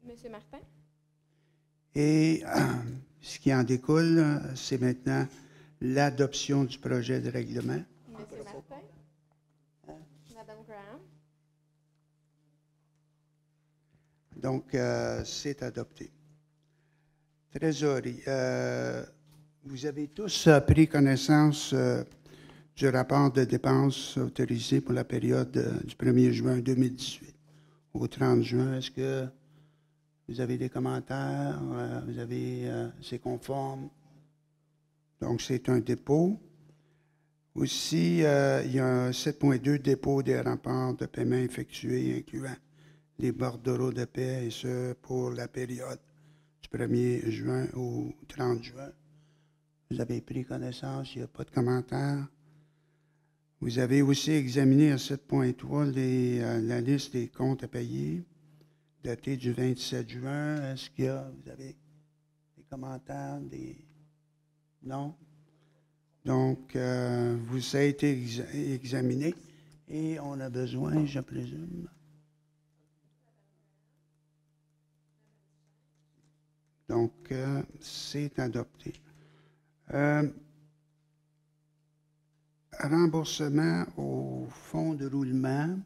Monsieur Martin? Et ce qui en découle, c'est maintenant l'adoption du projet de règlement. Monsieur Martin? Madame Graham? Donc, c'est adopté. Trésorerie. Vous avez tous pris connaissance du rapport de dépenses autorisé pour la période du 1er juin 2018 au 30 juin. Est-ce que vous avez des commentaires? C'est conforme? Donc, c'est un dépôt. Aussi, il y a un 7.2 dépôt des rapports de paiement effectués, incluant les bordereaux de paie, et ce, pour la période du 1er juin au 30 juin. Vous avez pris connaissance, il n'y a pas de commentaires. Vous avez aussi examiné à 7.3 la liste des comptes à payer, datée du 27 juin. Est-ce qu'il y a, vous avez des commentaires, Non? Donc, vous avez été examiné et on a besoin, je présume. Donc, c'est adopté. Remboursement au fonds de roulement.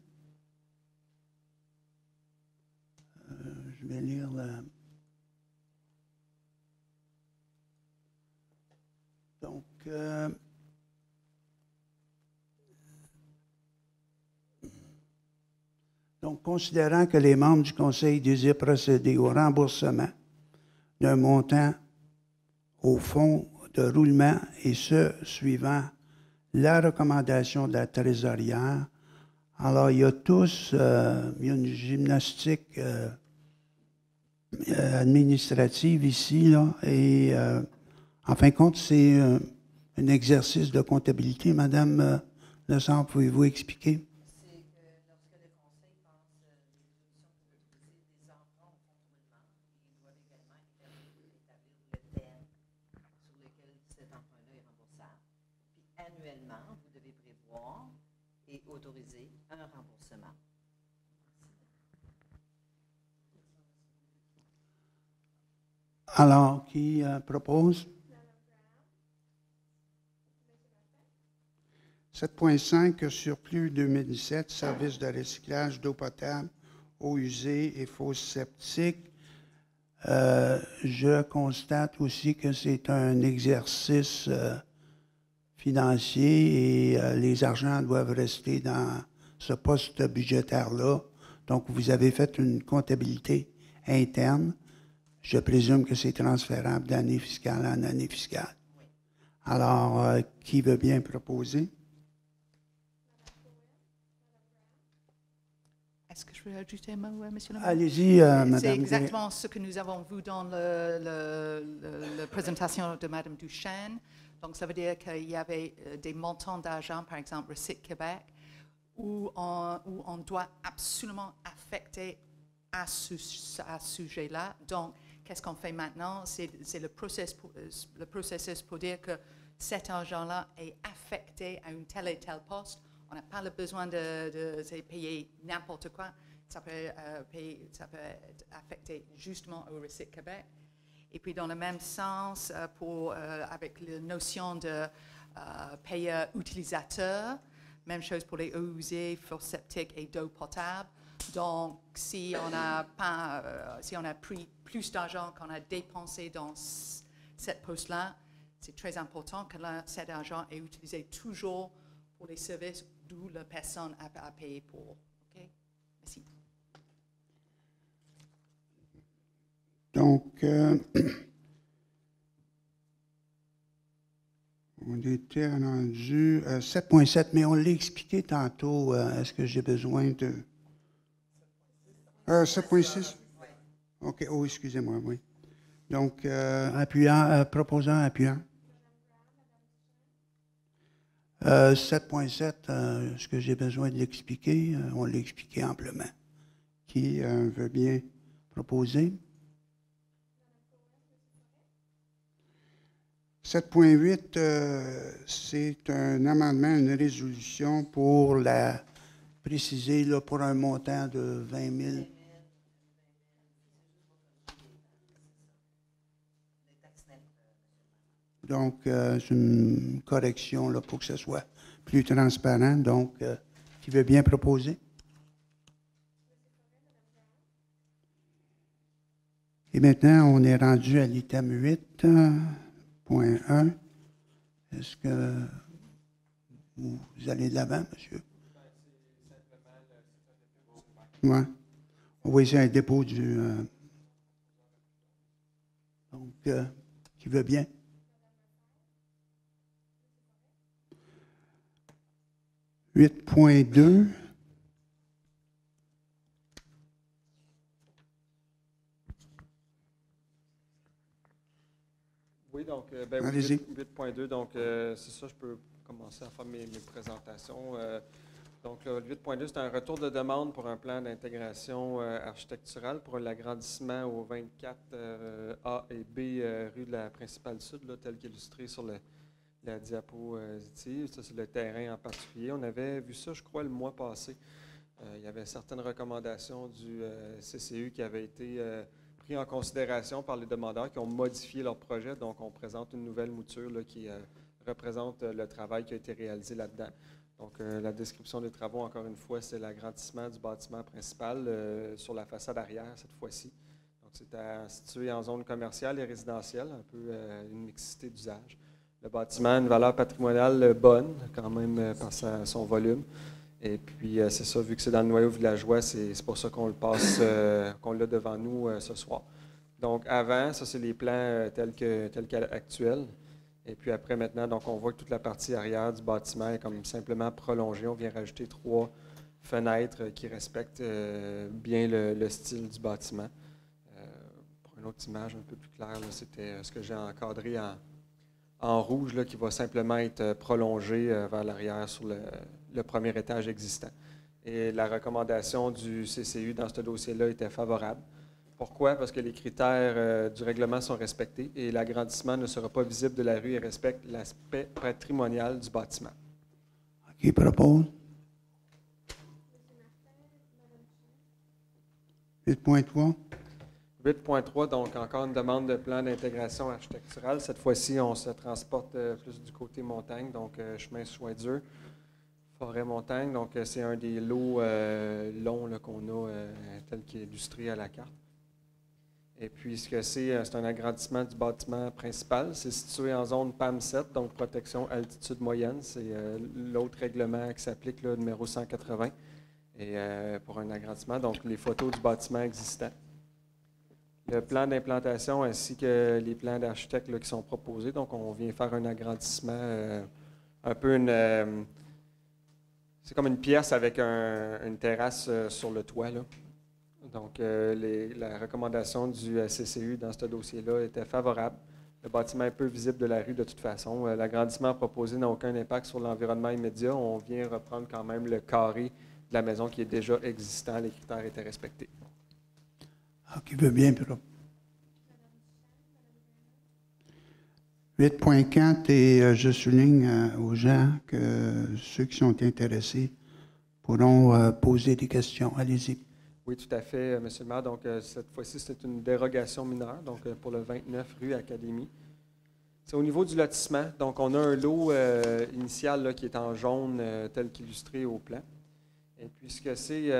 Je vais lire la... Donc, considérant que les membres du Conseil désirent procéder au remboursement d'un montant au fonds de roulement, et ce, suivant la recommandation de la trésorière. Alors, il y a une gymnastique administrative ici, là, et en fin de compte, c'est un exercice de comptabilité. Madame Lessard, pouvez-vous expliquer? C'est que lorsque le Conseil pense des solutions pour utiliser des emprunts au fonds de roulement, ils doivent également établir le thème sur lequel cet emprunt-là est remboursable. Puis annuellement, vous devez prévoir et autoriser un remboursement. Alors, qui propose? 7.5, surplus 2017, service de recyclage d'eau potable, eau usée et fosses septiques. Je constate aussi que c'est un exercice financier et les argents doivent rester dans ce poste budgétaire-là. Donc, vous avez fait une comptabilité interne. Je présume que c'est transférable d'année fiscale en année fiscale. Alors, qui veut bien proposer? Est-ce que je peux ajouter un mot, M. le maire? Allez-y, Madame. C'est exactement ce que nous avons vu dans la présentation de Mme Duchesne. Donc, ça veut dire qu'il y avait des montants d'argent, par exemple, Recyc Québec, où on doit absolument affecter à ce sujet-là. Donc, qu'est-ce qu'on fait maintenant? C'est le processus pour dire que cet argent-là est affecté à une telle et telle poste. On n'a pas le besoin de payer n'importe quoi. Ça peut être affecté justement au Recyc Québec. Et puis, dans le même sens, avec la notion de payeur utilisateur, même chose pour les eaux usées, fosses septiques et d'eau potable. Donc, si on a pris plus d'argent qu'on a dépensé dans cette poste-là, c'est très important que cet argent est utilisé toujours pour les services d'où la personne a payé pour. OK? Merci. Donc, on était rendu 7.7, mais on l'a expliqué tantôt. Est-ce que j'ai besoin de... 7.6? OK. Oh, excusez-moi, oui. Donc, proposant, appuyant. 7.7, est-ce que j'ai besoin de l'expliquer? On l'a expliqué amplement. Qui veut bien proposer? 7.8, c'est un amendement, une résolution pour la préciser là, pour un montant de 20 000. Donc, c'est une correction là, pour que ce soit plus transparent. Donc, qui veut bien proposer? Et maintenant, on est rendu à l'item 8.1. Est-ce que vous allez de l'avant, monsieur? Oui. On va essayer un dépôt du... donc, qui veut bien? « 8.2 ». Oui, donc, ben, 8.2, donc c'est ça, je peux commencer à faire mes présentations. Donc, le 8.2, c'est un retour de demande pour un plan d'intégration architecturale pour l'agrandissement aux 24 A et B rue de la Principale Sud, là, tel qu'illustré sur la diapositive. Ça, c'est le terrain en particulier. On avait vu ça, je crois, le mois passé. Il y avait certaines recommandations du CCU qui avaient été pris en considération par les demandeurs qui ont modifié leur projet. Donc, on présente une nouvelle mouture là, qui représente le travail qui a été réalisé là-dedans. Donc, la description des travaux, encore une fois, c'est l'agrandissement du bâtiment principal sur la façade arrière cette fois-ci. Donc, c'est situé en zone commerciale et résidentielle, un peu une mixité d'usage. Le bâtiment a une valeur patrimoniale bonne, quand même, par son volume. Et puis, c'est ça, vu que c'est dans le noyau villageois, c'est pour ça qu'on le passe, qu'on l'a devant nous ce soir. Donc, avant, ça, c'est les plans tels qu'actuels. Et puis après, maintenant, donc on voit que toute la partie arrière du bâtiment est comme simplement prolongée. On vient rajouter 3 fenêtres qui respectent bien le style du bâtiment. Pour une autre image un peu plus claire, c'était ce que j'ai encadré en rouge, là, qui va simplement être prolongé vers l'arrière sur le premier étage existant. Et la recommandation du CCU dans ce dossier-là était favorable. Pourquoi? Parce que les critères du règlement sont respectés et l'agrandissement ne sera pas visible de la rue et respecte l'aspect patrimonial du bâtiment. Qui propose? 8.3. 8.3, donc encore une demande de plan d'intégration architecturale. Cette fois-ci, on se transporte plus du côté montagne, donc chemin Choix-Dur, forêt-montagne. Donc, c'est un des lots longs qu'on a tel qu'il est illustré à la carte. Et puis, ce que c'est un agrandissement du bâtiment principal. C'est situé en zone PAM 7, donc protection altitude moyenne. C'est l'autre règlement qui s'applique, le numéro 180, et pour un agrandissement. Donc, les photos du bâtiment existant. Le plan d'implantation ainsi que les plans d'architecte qui sont proposés. Donc, on vient faire un agrandissement, un peu c'est comme une pièce avec une terrasse sur le toit, là. Donc, la recommandation du CCU dans ce dossier-là était favorable. Le bâtiment est peu visible de la rue de toute façon. L'agrandissement proposé n'a aucun impact sur l'environnement immédiat. On vient reprendre quand même le carré de la maison qui est déjà existant. Les critères étaient respectés. Ah, qui veut bien, Pierrot? 8.4, et je souligne aux gens que ceux qui sont intéressés pourront poser des questions. Allez-y. Oui, tout à fait, M. le maire. Donc, cette fois-ci, c'est une dérogation mineure, donc pour le 29 rue Académie. C'est au niveau du lotissement. Donc, on a un lot initial là, qui est en jaune, tel qu'illustré au plan. Et puis, ce que c'est,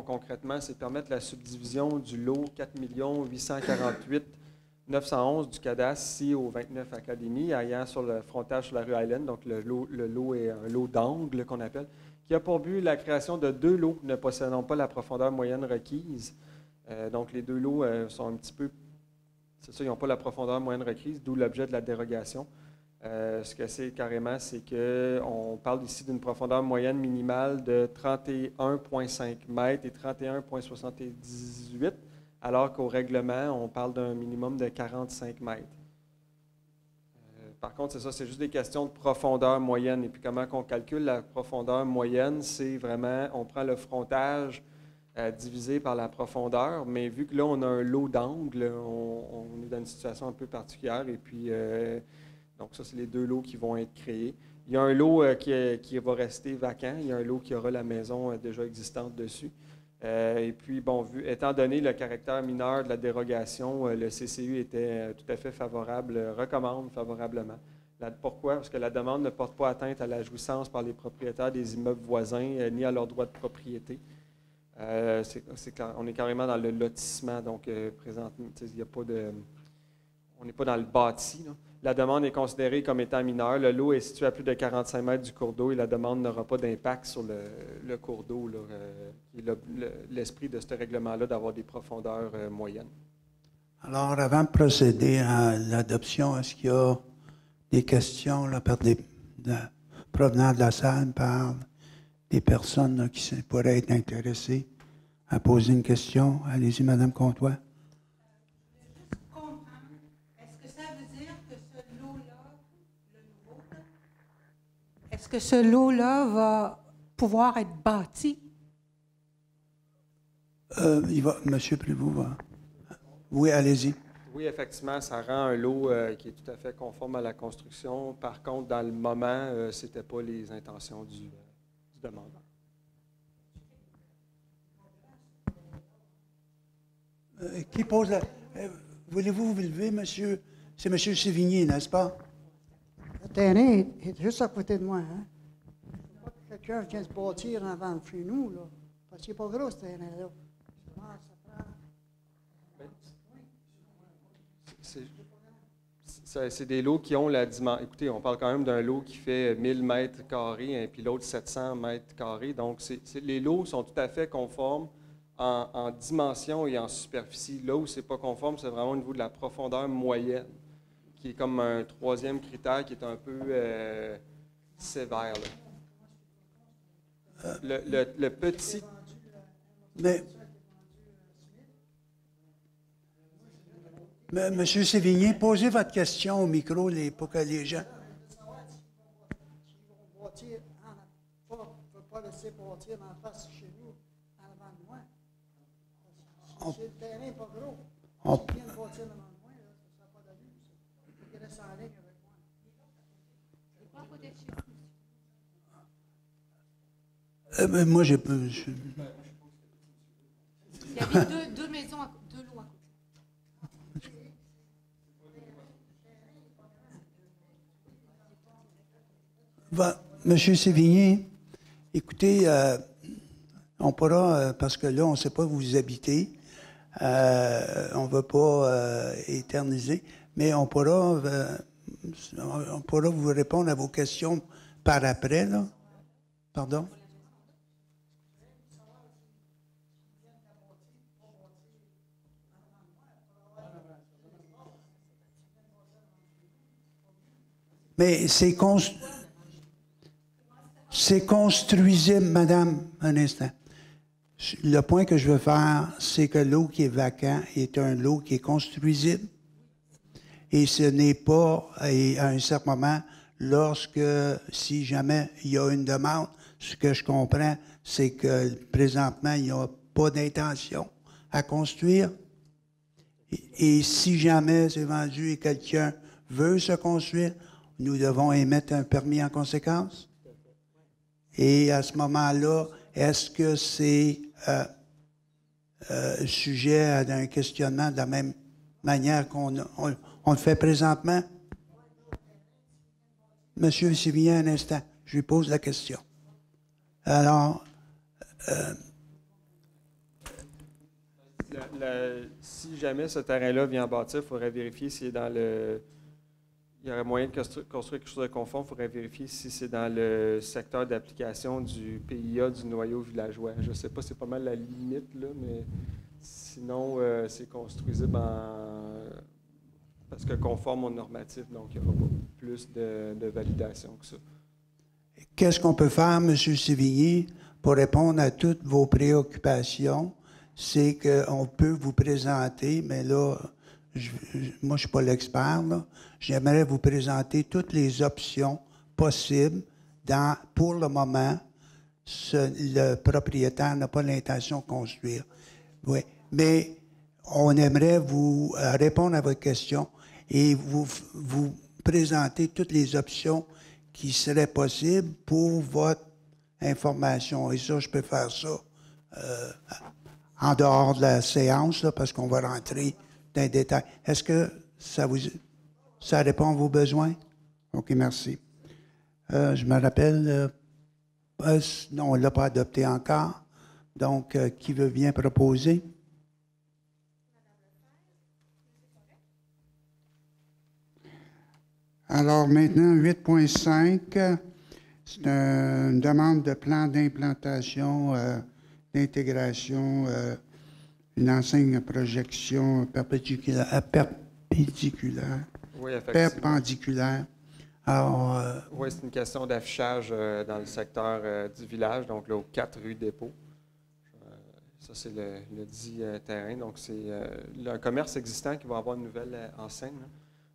concrètement, c'est permettre la subdivision du lot 4 848 911 du cadastre ici au 29 Académie, ayant sur le frontage sur la rue Island. Donc, le lot est un lot d'angle qu'on appelle, qui a pour but la création de 2 lots ne possédant pas la profondeur moyenne requise. Donc, les 2 lots sont un petit peu, c'est ça, ils n'ont pas la profondeur moyenne requise, d'où l'objet de la dérogation. Ce que c'est carrément, c'est qu'on parle ici d'une profondeur moyenne minimale de 31,5 mètres et 31,78, alors qu'au règlement, on parle d'un minimum de 45 mètres. Par contre, c'est ça, c'est juste des questions de profondeur moyenne. Et puis, comment on calcule la profondeur moyenne? C'est vraiment, on prend le frontage divisé par la profondeur, mais vu que là, on a un lot d'angles, on est dans une situation un peu particulière. Et puis, Donc, ça, c'est les 2 lots qui vont être créés. Il y a un lot qui va rester vacant. Il y a un lot qui aura la maison déjà existante dessus. Et puis, bon, étant donné le caractère mineur de la dérogation, le CCU était tout à fait favorable, recommande favorablement. Pourquoi? Parce que la demande ne porte pas atteinte à la jouissance par les propriétaires des immeubles voisins, ni à leur droit de propriété. On est carrément dans le lotissement, donc présentement, il y a pas de, on n'est pas dans le bâti, là. La demande est considérée comme étant mineure. Le lot est situé à plus de 45 mètres du cours d'eau et la demande n'aura pas d'impact sur le cours d'eau, qui est l'esprit de ce règlement-là, d'avoir des profondeurs moyennes. Alors, avant de procéder à l'adoption, est-ce qu'il y a des questions là, provenant de la salle par des personnes là, qui pourraient être intéressées à poser une question? Allez-y, Mme Comtois. Est-ce que ce lot-là va pouvoir être bâti? Monsieur Prévost va. Oui, allez-y. Oui, effectivement, ça rend un lot qui est tout à fait conforme à la construction. Par contre, dans le moment, ce n'était pas les intentions du demandeur. Qui pose la... Voulez-vous vous lever, monsieur? C'est M. Sévigné, n'est-ce pas? Le terrain est juste à côté de moi. Hein? Pas que quelqu'un vient se bâtir en avant de chez nous, là. Parce qu'il n'est pas gros, ce terrain-là. C'est des lots qui ont la dimension. Écoutez, on parle quand même d'un lot qui fait 1000 mètres carrés, et puis l'autre 700 mètres carrés. Donc, les lots sont tout à fait conformes en dimension et en superficie. Là où ce n'est pas conforme, c'est vraiment au niveau de la profondeur moyenne, qui est comme un 3e critère qui est un peu sévère. Le petit... Mais, M. Sévigné, posez votre question au micro pour que les gens... Ils vont bâtir, ne peut pas laisser bâtir en face chez nous, en avant de moi. Si le terrain n'est pas gros, s'ils viennent bâtir en avant de moi, ça ne sera pas d'allure. Il faut qu'ils restent en ligne avec moi. C'est pas à côté de chez vous. Moi, j'ai... Il y avait deux maisons, deux lots à côté. Monsieur Sévigné, écoutez, on pourra, parce que là, on ne sait pas où vous habitez, on ne veut pas éterniser, mais on pourra vous répondre à vos questions par après, là. Pardon? Mais c'est construisible, madame, un instant. Le point que je veux faire, c'est que l'eau qui est vacant est un lot qui est construisible. Et ce n'est pas, à un certain moment, si jamais il y a une demande, ce que je comprends, c'est que présentement, il n'y a pas d'intention à construire. Et si jamais c'est vendu et quelqu'un veut se construire, nous devons émettre un permis en conséquence. Et à ce moment-là, est-ce que c'est sujet à un questionnement de la même manière qu'on le fait présentement? Monsieur Sévigné, un instant, je lui pose la question. Alors, si jamais ce terrain-là vient en bâtir, il faudrait vérifier s'il est dans le... Il y aurait moyen de construire quelque chose de conforme. Il faudrait vérifier si c'est dans le secteur d'application du PIA du noyau villageois. Je ne sais pas, c'est pas mal la limite, là, mais sinon, c'est construisible parce que conforme aux normatifs, donc il n'y aura pas plus de validation que ça. Qu'est-ce qu'on peut faire, M. Sévigné, pour répondre à toutes vos préoccupations? C'est qu'on peut vous présenter, mais là, moi, je ne suis pas l'expert, là. J'aimerais vous présenter toutes les options possibles. Pour le moment, le propriétaire n'a pas l'intention de construire. Oui. Mais on aimerait vous répondre à votre question et vous présenter toutes les options qui seraient possibles pour votre information. Et ça, je peux faire ça en dehors de la séance, là, parce qu'on va rentrer dans les détails. Est-ce que ça répond à vos besoins? OK, merci. Je me rappelle, non, on ne l'a pas adopté encore. Donc, qui veut bien proposer? Alors maintenant, 8.5, c'est une demande de plan d'implantation, d'intégration, une enseigne à projection perpendiculaire. Oui, effectivement. Perpendiculaire. Alors, oui, c'est une question d'affichage dans le secteur du village, donc là, aux 4 rues Dépôt. Ça, c'est le dit terrain. Donc, c'est un commerce existant qui va avoir une nouvelle enseigne. Là.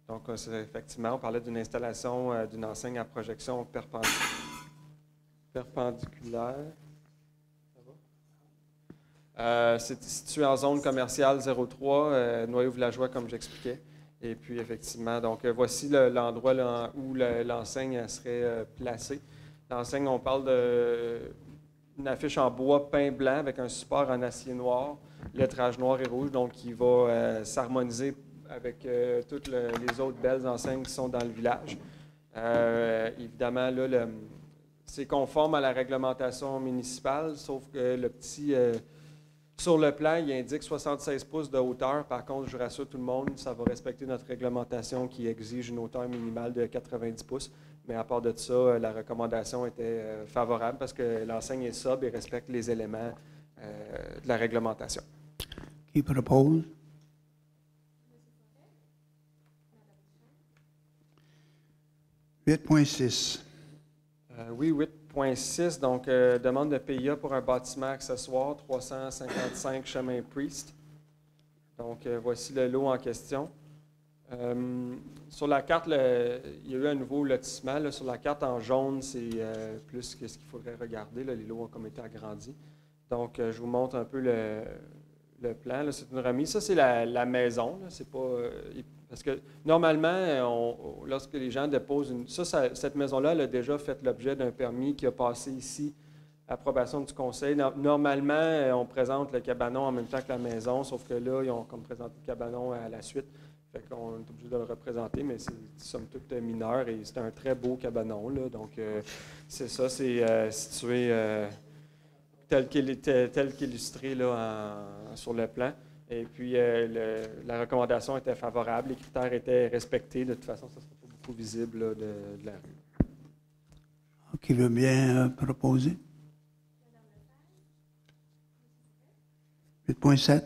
Donc, effectivement, on parlait d'une installation d'une enseigne à projection perpendiculaire. C'est situé en zone commerciale 03, noyau villageois, comme j'expliquais. Et puis, effectivement, donc voici l'endroit où l'enseigne serait placée. L'enseigne, on parle d'une affiche en bois peint blanc avec un support en acier noir, lettrage noir et rouge, donc qui va s'harmoniser avec toutes les autres belles enseignes qui sont dans le village. Évidemment, là, c'est conforme à la réglementation municipale, sauf que le petit... sur le plan, il indique 76 pouces de hauteur. Par contre, je rassure tout le monde, ça va respecter notre réglementation qui exige une hauteur minimale de 90 pouces. Mais à part de ça, la recommandation était favorable parce que l'enseigne est sobre et respecte les éléments de la réglementation. Qui propose? « 8.6. Oui, 8.6. Donc, demande de PIA pour un bâtiment accessoire, 355 chemin Priest. Donc, voici le lot en question. Sur la carte, il y a eu un nouveau lotissement. Là, sur la carte en jaune, c'est plus que ce qu'il faudrait regarder. Là, les lots ont comme été agrandis. Donc, je vous montre un peu le plan. C'est une remise. Ça, c'est la maison. C'est pas, parce que normalement, lorsque les gens déposent cette maison-là, elle a déjà fait l'objet d'un permis qui a passé ici, approbation du conseil. Normalement, on présente le cabanon en même temps que la maison, sauf que là, ils ont comme présenté le cabanon à la suite. Fait qu'on est obligé de le représenter, mais c'est somme toute mineur et c'est un très beau cabanon. Là. Donc, c'est ça, c'est situé tel qu'illustré là, sur le plan. Et puis, la recommandation était favorable, les critères étaient respectés. De toute façon, ça ne sera pas beaucoup visible là, de la rue. Qui veut bien proposer? 8.7.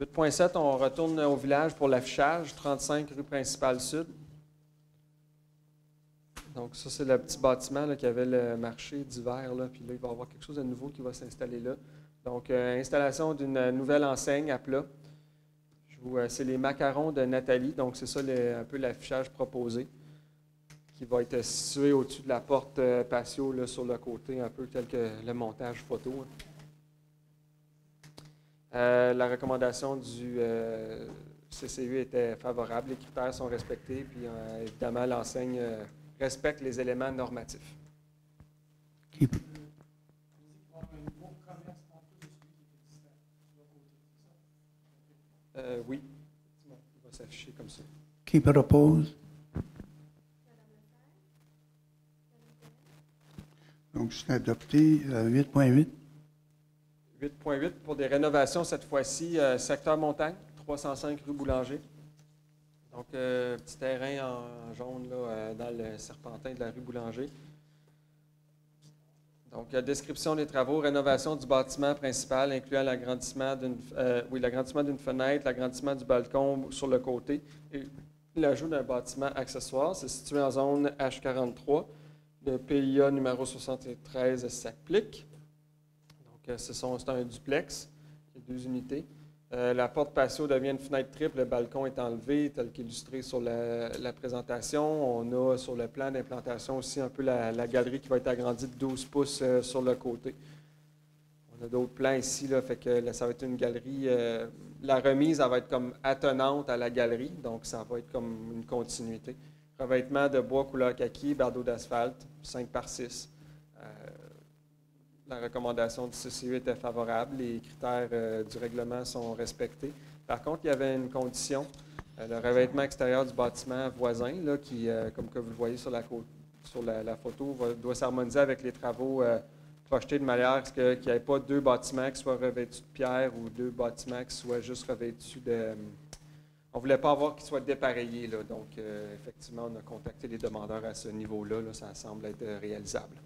8.7, on retourne au village pour l'affichage, 35 rue principale sud. Donc, ça, c'est le petit bâtiment là, qui avait le marché d'hiver. Là, puis là, il va y avoir quelque chose de nouveau qui va s'installer là. Donc, installation d'une nouvelle enseigne à plat. C'est les macarons de Nathalie. Donc, c'est ça un peu l'affichage proposé qui va être situé au-dessus de la porte patio là, sur le côté, un peu tel que le montage photo. Hein. La recommandation du CCU était favorable. Les critères sont respectés. Puis, évidemment, l'enseigne respecte les éléments normatifs. Oui, il va s'afficher comme ça. Qui propose? Donc, c'est adopté. 8.8. 8.8 pour des rénovations, cette fois-ci, secteur montagne, 305 rue Boulanger. Donc, petit terrain en jaune là, dans le serpentin de la rue Boulanger. Donc, description des travaux, rénovation du bâtiment principal, incluant l'agrandissement d'une fenêtre, l'agrandissement du balcon sur le côté et l'ajout d'un bâtiment accessoire. C'est situé en zone H43. Le PIA numéro 73 s'applique. Donc, c'est un duplex, il y a 2 unités. La porte patio devient une fenêtre triple, le balcon est enlevé, tel qu'illustré sur la présentation. On a sur le plan d'implantation aussi un peu la galerie qui va être agrandie de 12 pouces sur le côté. On On a d'autres plans ici, là, fait que là, ça va être une galerie. La remise, elle va être comme attenante à la galerie, donc ça va être comme une continuité. Revêtement de bois couleur kaki, bardeau d'asphalte, 5 par 6. La recommandation du CCE était favorable. Les critères du règlement sont respectés. Par contre, il y avait une condition. Le revêtement extérieur du bâtiment voisin, là, qui, comme que vous le voyez sur la photo, doit s'harmoniser avec les travaux projetés de manière à ce qu'il n'y ait pas 2 bâtiments qui soient revêtus de pierre ou 2 bâtiments qui soient juste revêtus de... On ne voulait pas avoir qu'ils soient dépareillés. Là, donc, effectivement, on a contacté les demandeurs à ce niveau-là. Là, ça semble être réalisable.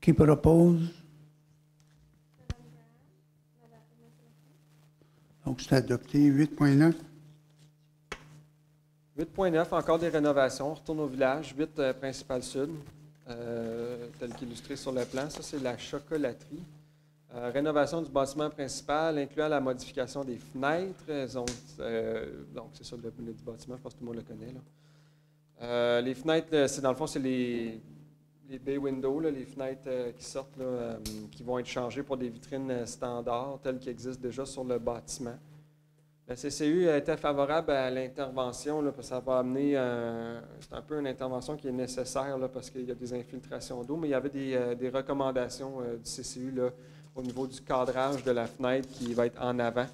Qui propose? Donc, c'est adopté. 8.9. 8.9, encore des rénovations. On retourne au village. 8, Principal Sud, tel qu'illustré sur le plan. Ça, c'est la chocolaterie. Rénovation du bâtiment principal, incluant la modification des fenêtres. Donc, c'est ça le du bâtiment, je pense que tout le monde le connaît. Là. Les fenêtres, c'est dans le fond, c'est les bay windows, là, les fenêtres qui sortent, là, qui vont être changées pour des vitrines standards, telles qui existent déjà sur le bâtiment. La CCU était favorable à l'intervention, parce que ça va amener, c'est un peu une intervention qui est nécessaire, là, parce qu'il y a des infiltrations d'eau, mais il y avait des recommandations du CCU là, au niveau du cadrage de la fenêtre qui va être en avant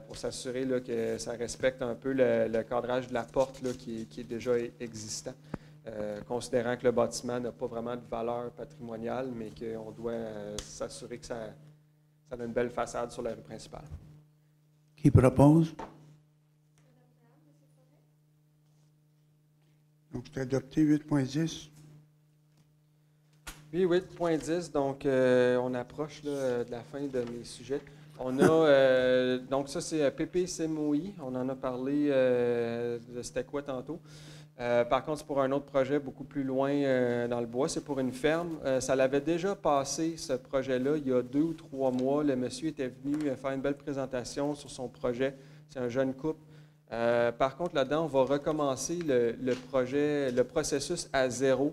pour s'assurer là, que ça respecte un peu le cadrage de la porte là, qui est déjà existant, considérant que le bâtiment n'a pas vraiment de valeur patrimoniale, mais qu'on doit s'assurer que ça a une belle façade sur la rue principale. Qui propose? Donc, c'est adopté. 8.10. Oui, 8.10. Donc, on approche là, de la fin de mes sujets. On a, donc ça, c'est PPCMOI. On en a parlé de c'était quoi tantôt. Par contre, c'est pour un autre projet beaucoup plus loin dans le bois. C'est pour une ferme. Ça l'avait déjà passé, ce projet-là, il y a 2 ou 3 mois. Le monsieur était venu faire une belle présentation sur son projet. C'est un jeune couple. Par contre, là-dedans, on va recommencer le processus à zéro,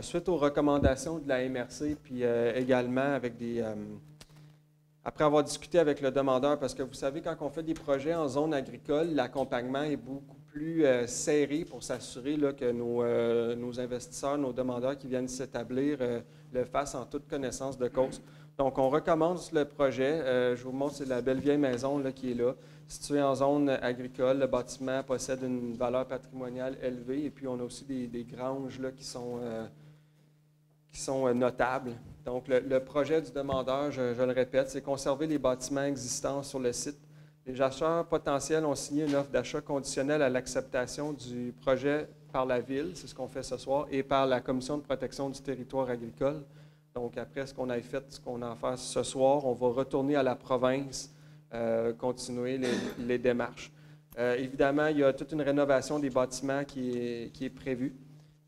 suite aux recommandations de la MRC, puis également avec après avoir discuté avec le demandeur, parce que vous savez, quand on fait des projets en zone agricole, l'accompagnement est beaucoup plus serré pour s'assurer que nos investisseurs, nos demandeurs qui viennent s'établir le fassent en toute connaissance de cause. Donc, on recommence le projet. Je vous montre, c'est la belle vieille maison là, qui est là, située en zone agricole. Le bâtiment possède une valeur patrimoniale élevée et puis on a aussi des granges là, qui sont notables. Donc, le projet du demandeur, je le répète, c'est conserver les bâtiments existants sur le site. Les acheteurs potentiels ont signé une offre d'achat conditionnelle à l'acceptation du projet par la Ville, c'est ce qu'on fait ce soir, et par la Commission de protection du territoire agricole. Donc, après ce qu'on a fait, ce qu'on a à faire ce soir, on va retourner à la province, continuer les démarches. Évidemment, il y a toute une rénovation des bâtiments qui est prévue.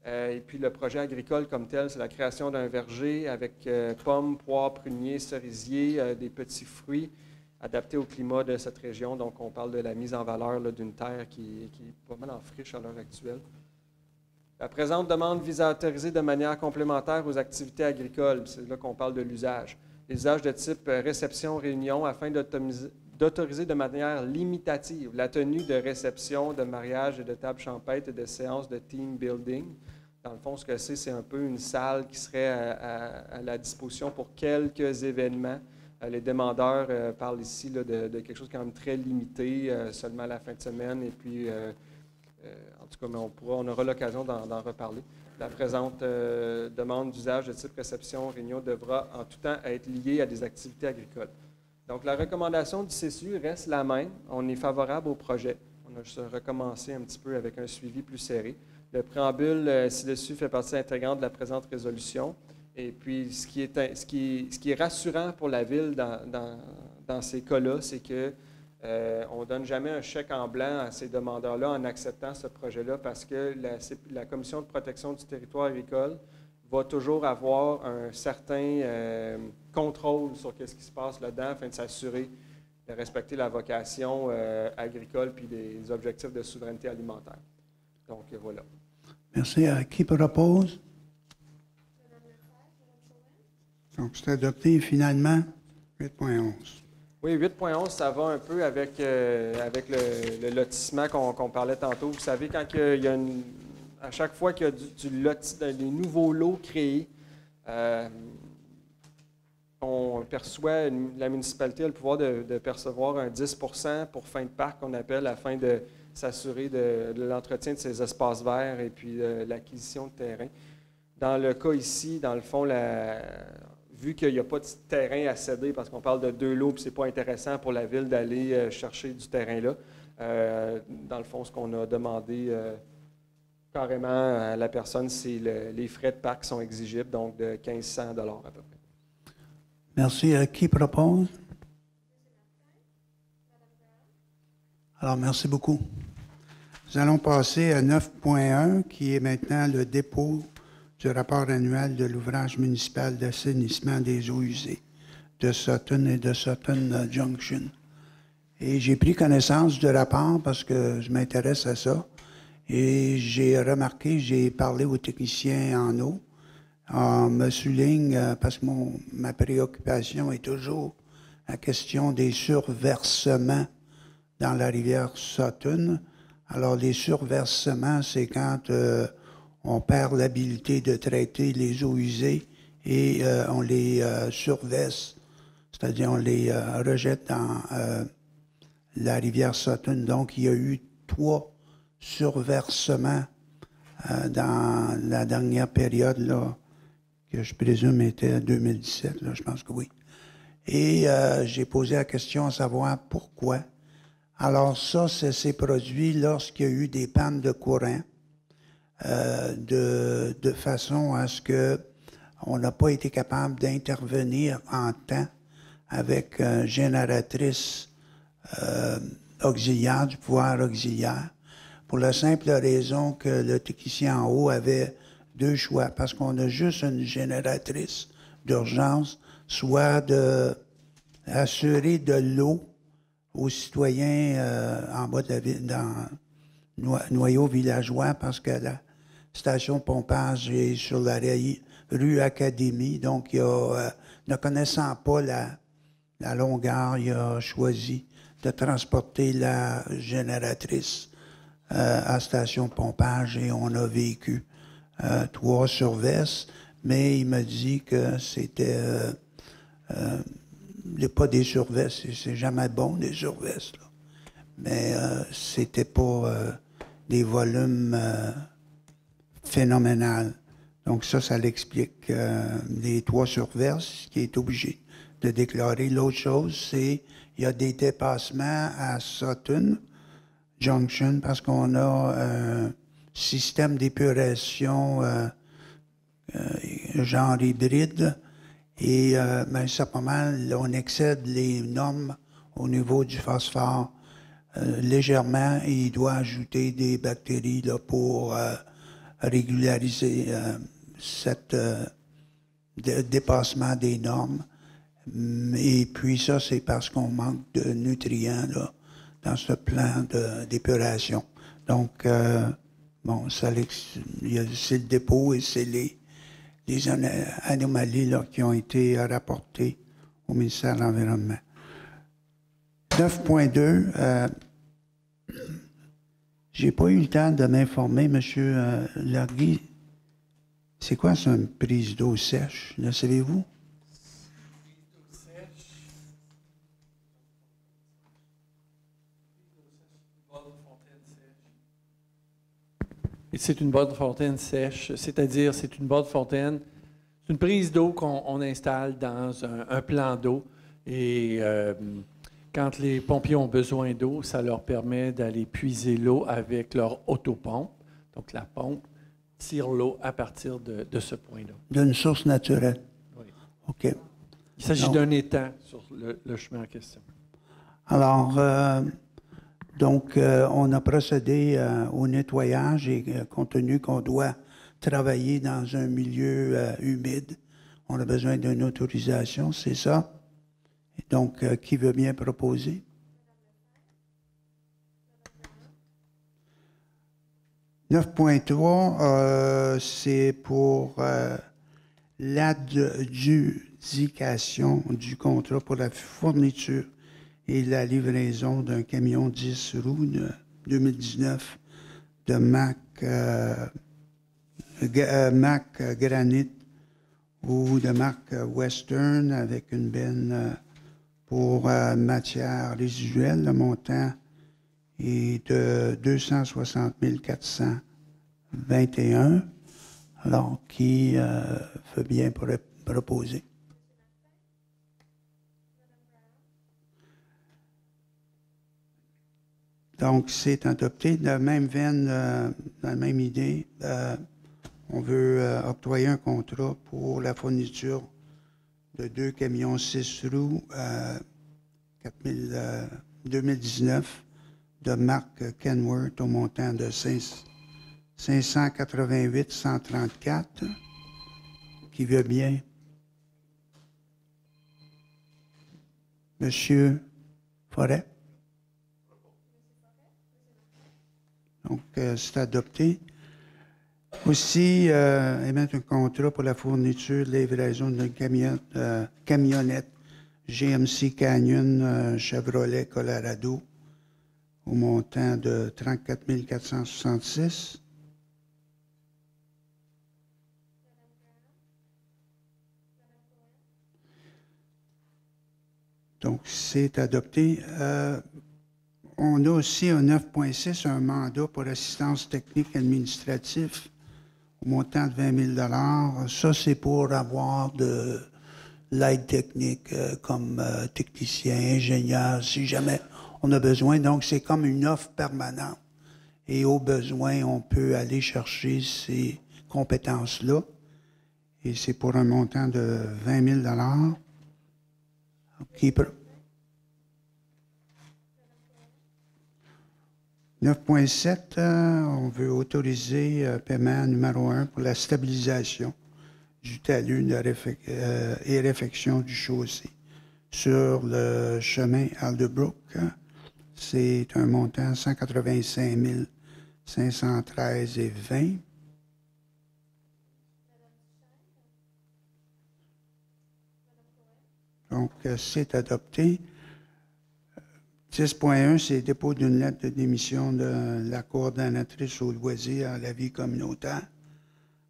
Et puis, le projet agricole comme tel, c'est la création d'un verger avec pommes, poires, pruniers, cerisiers, des petits fruits, adapté au climat de cette région. Donc, on parle de la mise en valeur d'une terre qui est pas mal en friche à l'heure actuelle. La présente demande vise à autoriser de manière complémentaire aux activités agricoles. C'est là qu'on parle de l'usage. Les usages de type réception-réunion afin d'autoriser de manière limitative la tenue de réception, de mariage et de tables champêtres et de séances de team building. Dans le fond, ce que c'est un peu une salle qui serait à la disposition pour quelques événements. Les demandeurs parlent ici là, de quelque chose quand même très limité, seulement à la fin de semaine. Et puis, en tout cas, mais on aura l'occasion d'en reparler. La présente demande d'usage de type réception, réunion devra en tout temps être liée à des activités agricoles. Donc, la recommandation du CCU reste la même. On est favorable au projet. On a juste recommencé un petit peu avec un suivi plus serré. Le préambule ci-dessus fait partie intégrante de la présente résolution. Et puis, ce qui est rassurant pour la Ville dans ces cas-là, c'est qu'on ne donne jamais un chèque en blanc à ces demandeurs-là en acceptant ce projet-là parce que la Commission de protection du territoire agricole va toujours avoir un certain contrôle sur ce qui se passe là-dedans afin de s'assurer de respecter la vocation agricole puis des objectifs de souveraineté alimentaire. Donc, voilà. Merci. Qui propose? Donc, c'est adopté finalement 8.11. Oui, 8.11, ça va un peu avec le lotissement qu'on parlait tantôt. Vous savez, quand il y a à chaque fois qu'il y a des nouveaux lots créés, on perçoit, la municipalité a le pouvoir de percevoir un 10 pour fin de parc, qu'on appelle, afin de s'assurer de l'entretien de ces espaces verts et puis de l'acquisition de terrain. Dans le cas ici, dans le fond, vu qu'il n'y a pas de terrain à céder, parce qu'on parle de 2 lots, puis ce n'est pas intéressant pour la ville d'aller chercher du terrain là, dans le fond, ce qu'on a demandé carrément à la personne, c'est les frais de parc sont exigibles, donc de 1 500 $ à peu près. Merci. Qui propose? Alors, merci beaucoup. Nous allons passer à 9.1, qui est maintenant le dépôt du rapport annuel de l'ouvrage municipal d'assainissement des eaux usées de Sutton et de Sutton Junction. Et j'ai pris connaissance du rapport parce que je m'intéresse à ça. Et j'ai remarqué, j'ai parlé aux techniciens en eau. On me souligne, parce que ma préoccupation est toujours la question des surversements dans la rivière Sutton. Alors, les surversements, c'est quand on perd l'habilité de traiter les eaux usées et on les surverse, c'est-à-dire on les rejette dans la rivière Sutton. Donc, il y a eu 3 surversements dans la dernière période, là, que je présume était 2017, là, je pense que oui. Et j'ai posé la question à savoir pourquoi. Alors ça, c'est produit lorsqu'il y a eu des pannes de courant, de façon à ce qu'on n'a pas été capable d'intervenir en temps avec une génératrice auxiliaire, du pouvoir auxiliaire, pour la simple raison que le technicien en haut avait 2 choix, parce qu'on a juste une génératrice d'urgence, soit d'assurer de l'eau aux citoyens en bas de la ville, dans noyau villageois, parce que la station de pompage est sur la rue Académie, donc ne connaissant pas la longueur, il a choisi de transporter la génératrice à station de pompage et on a vécu 3 survesses, mais il m'a dit que c'était pas des survesses, c'est jamais bon des survesses, là. Mais c'était pas des volumes phénoménaux. Donc ça l'explique les 3 surverses, qui est obligé de déclarer. L'autre chose, c'est il y a des dépassements à Sutton Junction parce qu'on a un système d'épuration genre hybride et simplement on excède les normes au niveau du phosphore légèrement et il doit ajouter des bactéries là, pour régulariser cet dépassement des normes. Et puis ça, c'est parce qu'on manque de nutriments là, dans ce plan d'épuration. Donc, bon, c'est le dépôt et c'est les anomalies là, qui ont été rapportées au ministère de l'Environnement. 9.2, j'ai pas eu le temps de m'informer, M. Larguy. C'est quoi ça, une prise d'eau sèche? Le savez-vous? C'est une bonne fontaine sèche, c'est-à-dire c'est une bonne fontaine, c'est une prise d'eau qu'on installe dans un plan d'eau et quand les pompiers ont besoin d'eau, ça leur permet d'aller puiser l'eau avec leur autopompe. Donc la pompe tire l'eau à partir de ce point-là. D'une source naturelle. Oui. OK. Il s'agit d'un étang sur le chemin en question. Alors, donc, on a procédé au nettoyage et compte tenu qu'on doit travailler dans un milieu humide, on a besoin d'une autorisation, c'est ça? Et donc, qui veut bien proposer? « 9.3, c'est pour ratification du contrat pour la fourniture et la livraison d'un camion 10 roues de 2019 de Mac Granite ou de marque Western avec une benne pour matière résiduelle. Le montant est de 260 421. Alors, qui veut bien proposer? Donc, c'est adopté. Dans la même veine, dans la même idée, on veut octroyer un contrat pour la fourniture de 2 camions 6 roues 2019 de marque Kenworth au montant de 588 134. Qui veut bien? Monsieur Forêt? Donc, c'est adopté. Aussi, émettre un contrat pour la fourniture de livraison d'une camionnette GMC Canyon Chevrolet Colorado au montant de 34 466. Donc, c'est adopté. On a aussi un 9.6, un mandat pour assistance technique administrative au montant de 20 000 $. Ça, c'est pour avoir de l'aide technique comme technicien, ingénieur, si jamais on a besoin. Donc, c'est comme une offre permanente. Et au besoin, on peut aller chercher ces compétences-là. Et c'est pour un montant de 20 000 $. Okay. 9.7, on veut autoriser paiement numéro 1 pour la stabilisation du talus et réfection du chaussée sur le chemin Alderbrook. C'est un montant de 185 513,20 $. Donc, c'est adopté. 10.1, c'est le dépôt d'une lettre de démission de la coordonnatrice aux loisirs à la vie communautaire.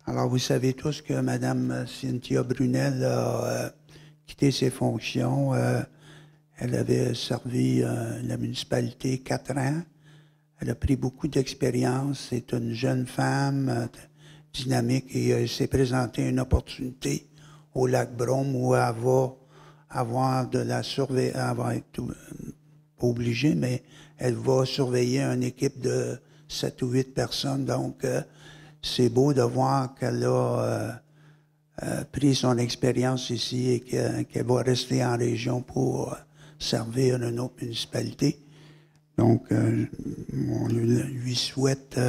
Alors, vous savez tous que Mme Cynthia Brunel a quitté ses fonctions. Elle avait servi la municipalité 4 ans. Elle a pris beaucoup d'expérience. C'est une jeune femme dynamique et elle s'est présentée une opportunité au Lac-Brome où elle va avoir de la surveillance, elle va être obligée, mais elle va surveiller une équipe de 7 ou 8 personnes. Donc, c'est beau de voir qu'elle a pris son expérience ici et qu'elle va rester en région pour servir une autre municipalité. Donc, on lui souhaite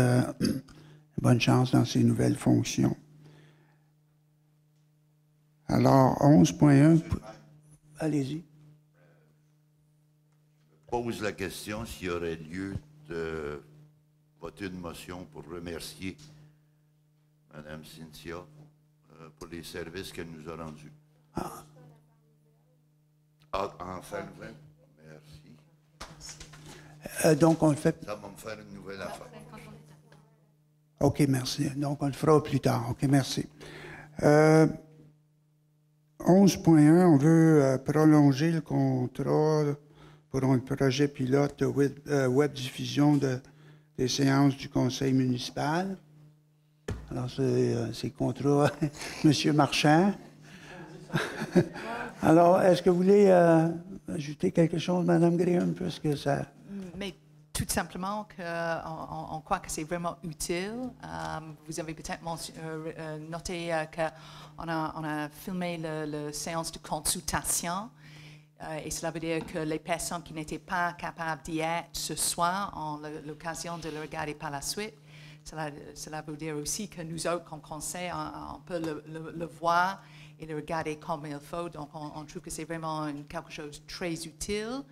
bonne chance dans ses nouvelles fonctions. Alors, 11.1, allez-y. Pose la question s'il y aurait lieu de voter une motion pour remercier Mme Cynthia pour les services qu'elle nous a rendus. Ah, enfin nouvelle. Merci. Donc, on le fait. Ça va me faire une nouvelle affaire. OK, merci. Donc, on le fera plus tard. OK, merci. 11.1, on veut prolonger le contrat pour un projet pilote de web diffusion des séances du conseil municipal. Alors, c'est contrat M. Marchand. Alors, est-ce que vous voulez ajouter quelque chose, Mme Graham, puisque ça... Mais tout simplement qu'on croit que c'est vraiment utile. Vous avez peut-être noté qu'on a filmé la séance de consultation. Et cela veut dire que les personnes qui n'étaient pas capables d'y être ce soir ont l'occasion de le regarder par la suite. Cela veut dire aussi que nous autres, comme conseil, on peut le voir et le regarder comme il faut. Donc, on trouve que c'est vraiment quelque chose de très utile.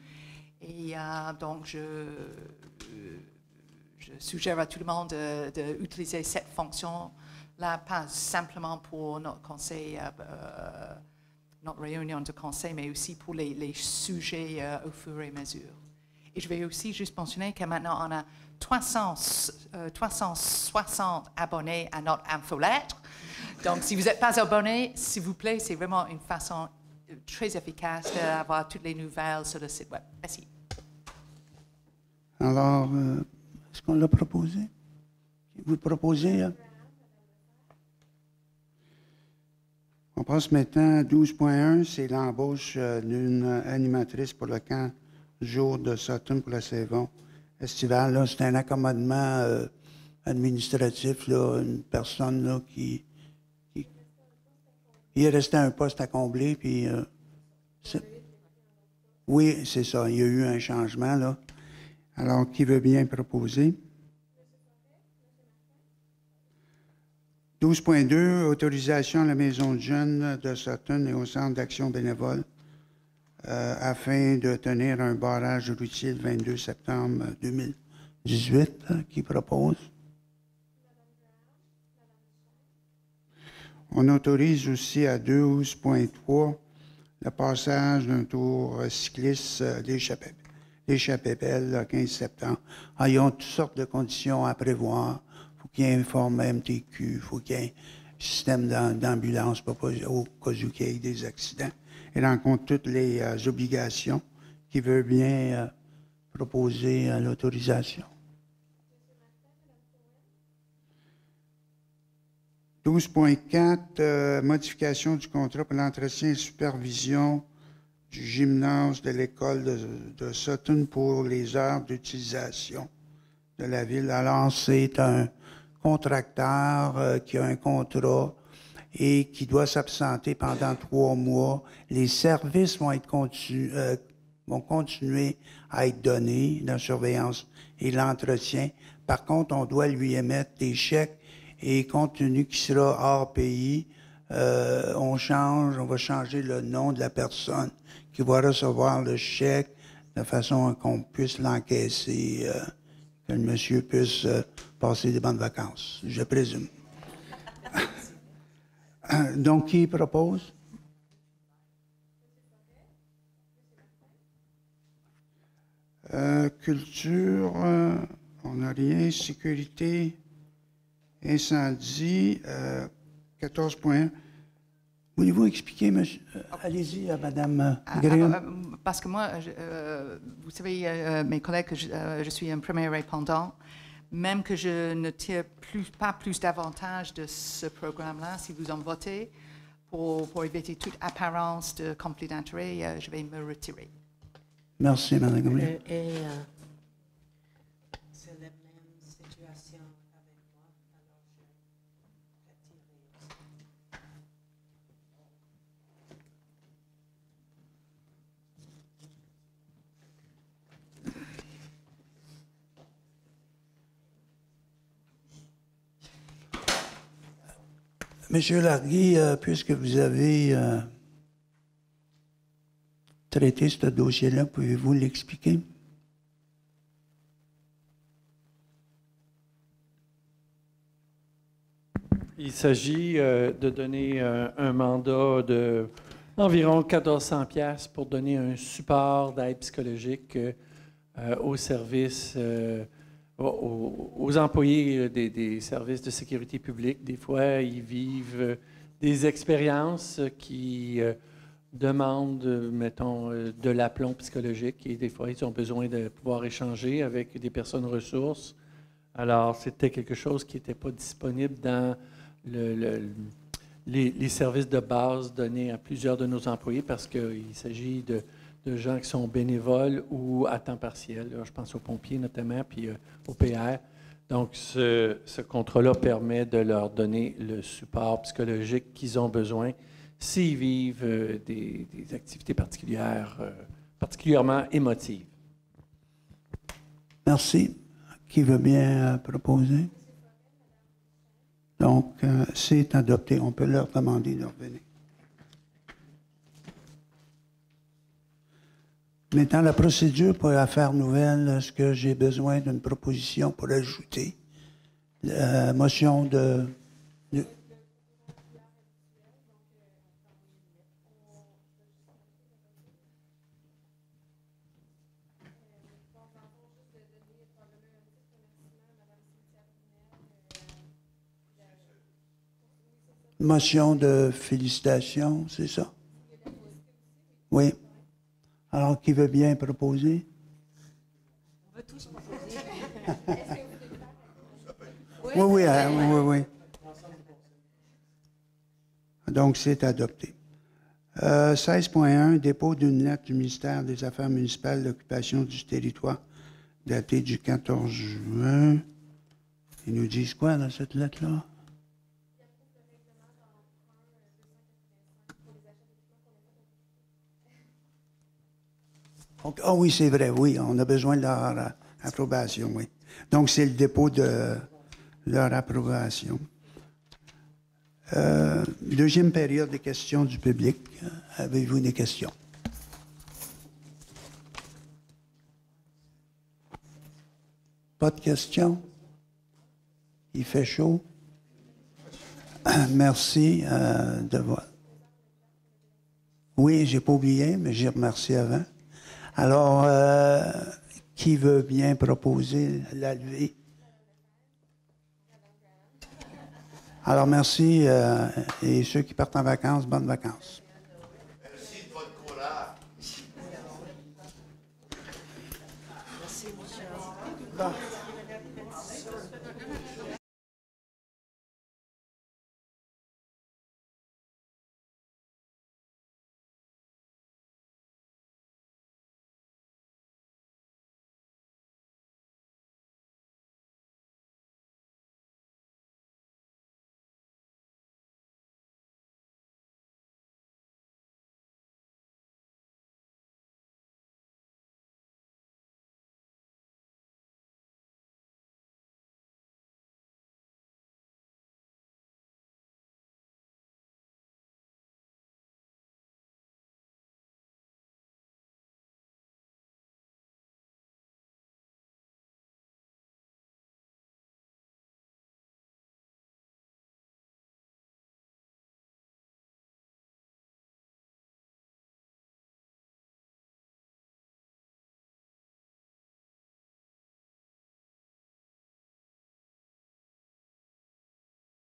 Et donc, je suggère à tout le monde d'utiliser cette fonction-là, pas simplement pour notre conseil notre réunion de conseil, mais aussi pour les sujets au fur et à mesure. Et je vais aussi juste mentionner que maintenant, on a 360 abonnés à notre infolettre. Donc, si vous n'êtes pas abonné, s'il vous plaît, c'est vraiment une façon très efficace d'avoir toutes les nouvelles sur le site web. Merci. Alors, est-ce qu'on l'a proposé? Vous le proposez? Hein? On passe maintenant à 12.1, c'est l'embauche d'une animatrice pour le camp jour de Sutton pour la saison estivale. Là, c'est un accommodement administratif, là, une personne là, qui il est resté un poste à combler, puis oui, c'est ça, il y a eu un changement, là. Alors, qui veut bien proposer? 12.2, autorisation à la Maison de jeunes de Sutton et au Centre d'action bénévole afin de tenir un barrage routier le 22 septembre 2018. Qui propose? On autorise aussi à 12.3 le passage d'un tour cycliste l'échappée belle le 15 septembre. Ah, ils ont toutes sortes de conditions à prévoir. Il faut qu'il y ait un format MTQ, il faut qu'il y ait un système d'ambulance au cas où il y ait des accidents. Elle rencontre toutes les obligations. Qui veut bien proposer l'autorisation? 12.4, modification du contrat pour l'entretien et supervision du gymnase de l'école de Sutton pour les heures d'utilisation de la ville. Alors, c'est un contracteur qui a un contrat et qui doit s'absenter pendant 3 mois. Les services vont continuer à être donnés, la surveillance et l'entretien. Par contre, on doit lui émettre des chèques et compte tenu qu'il sera hors pays, on va changer le nom de la personne qui va recevoir le chèque de façon qu'on puisse l'encaisser, que le monsieur puisse passer des bonnes vacances, je présume. Donc, qui propose? Culture, on n'a rien. Sécurité, incendie, 14.1. Voulez-vous expliquer, monsieur? Allez-y, Madame Graham. Parce que moi, vous savez, mes collègues, que je suis un premier répondant. Même que je ne tire pas plus d'avantages de ce programme-là, si vous en votez, pour éviter toute apparence de conflit d'intérêt, je vais me retirer. Merci, Mme Gabriel. C'est la même situation avec moi, alors je retire aussi. Monsieur Larguy, puisque vous avez traité ce dossier-là, pouvez-vous l'expliquer? Il s'agit de donner un mandat d'environ 1400 $ pour donner un support d'aide psychologique aux services aux employés des services de sécurité publique. Des fois, ils vivent des expériences qui demandent, mettons, de l'aplomb psychologique et des fois, ils ont besoin de pouvoir échanger avec des personnes ressources. Alors, c'était quelque chose qui n'était pas disponible dans les services de base donnés à plusieurs de nos employés parce qu'il s'agit de gens qui sont bénévoles ou à temps partiel. Là, je pense aux pompiers notamment, puis au PR. Donc, ce contrat-là permet de leur donner le support psychologique qu'ils ont besoin s'ils vivent des activités particulières, particulièrement émotives. Merci. Qui veut bien proposer? Donc, c'est adopté. On peut leur demander de revenir. Maintenant, la procédure pour affaires nouvelles, est-ce que j'ai besoin d'une proposition pour ajouter la motion de... Motion de félicitations, c'est ça? Oui. Alors, qui veut bien proposer? On veut tous proposer. Oui. Donc, c'est adopté. 16.1, dépôt d'une lettre du ministère des Affaires municipales d'occupation du territoire datée du 14 juin. Ils nous disent quoi dans cette lettre-là? Ah oui, c'est vrai, oui, on a besoin de leur approbation, oui. Donc, c'est le dépôt de leur approbation. Deuxième période des questions du public. Avez-vous des questions? Pas de questions? Il fait chaud? Merci de voir. Oui, j'ai pas oublié, mais j'ai remercié avant. Alors, qui veut bien proposer la levée? Alors, merci. Et ceux qui partent en vacances, bonnes vacances. Merci de votre courage. Merci, Michel. Bon.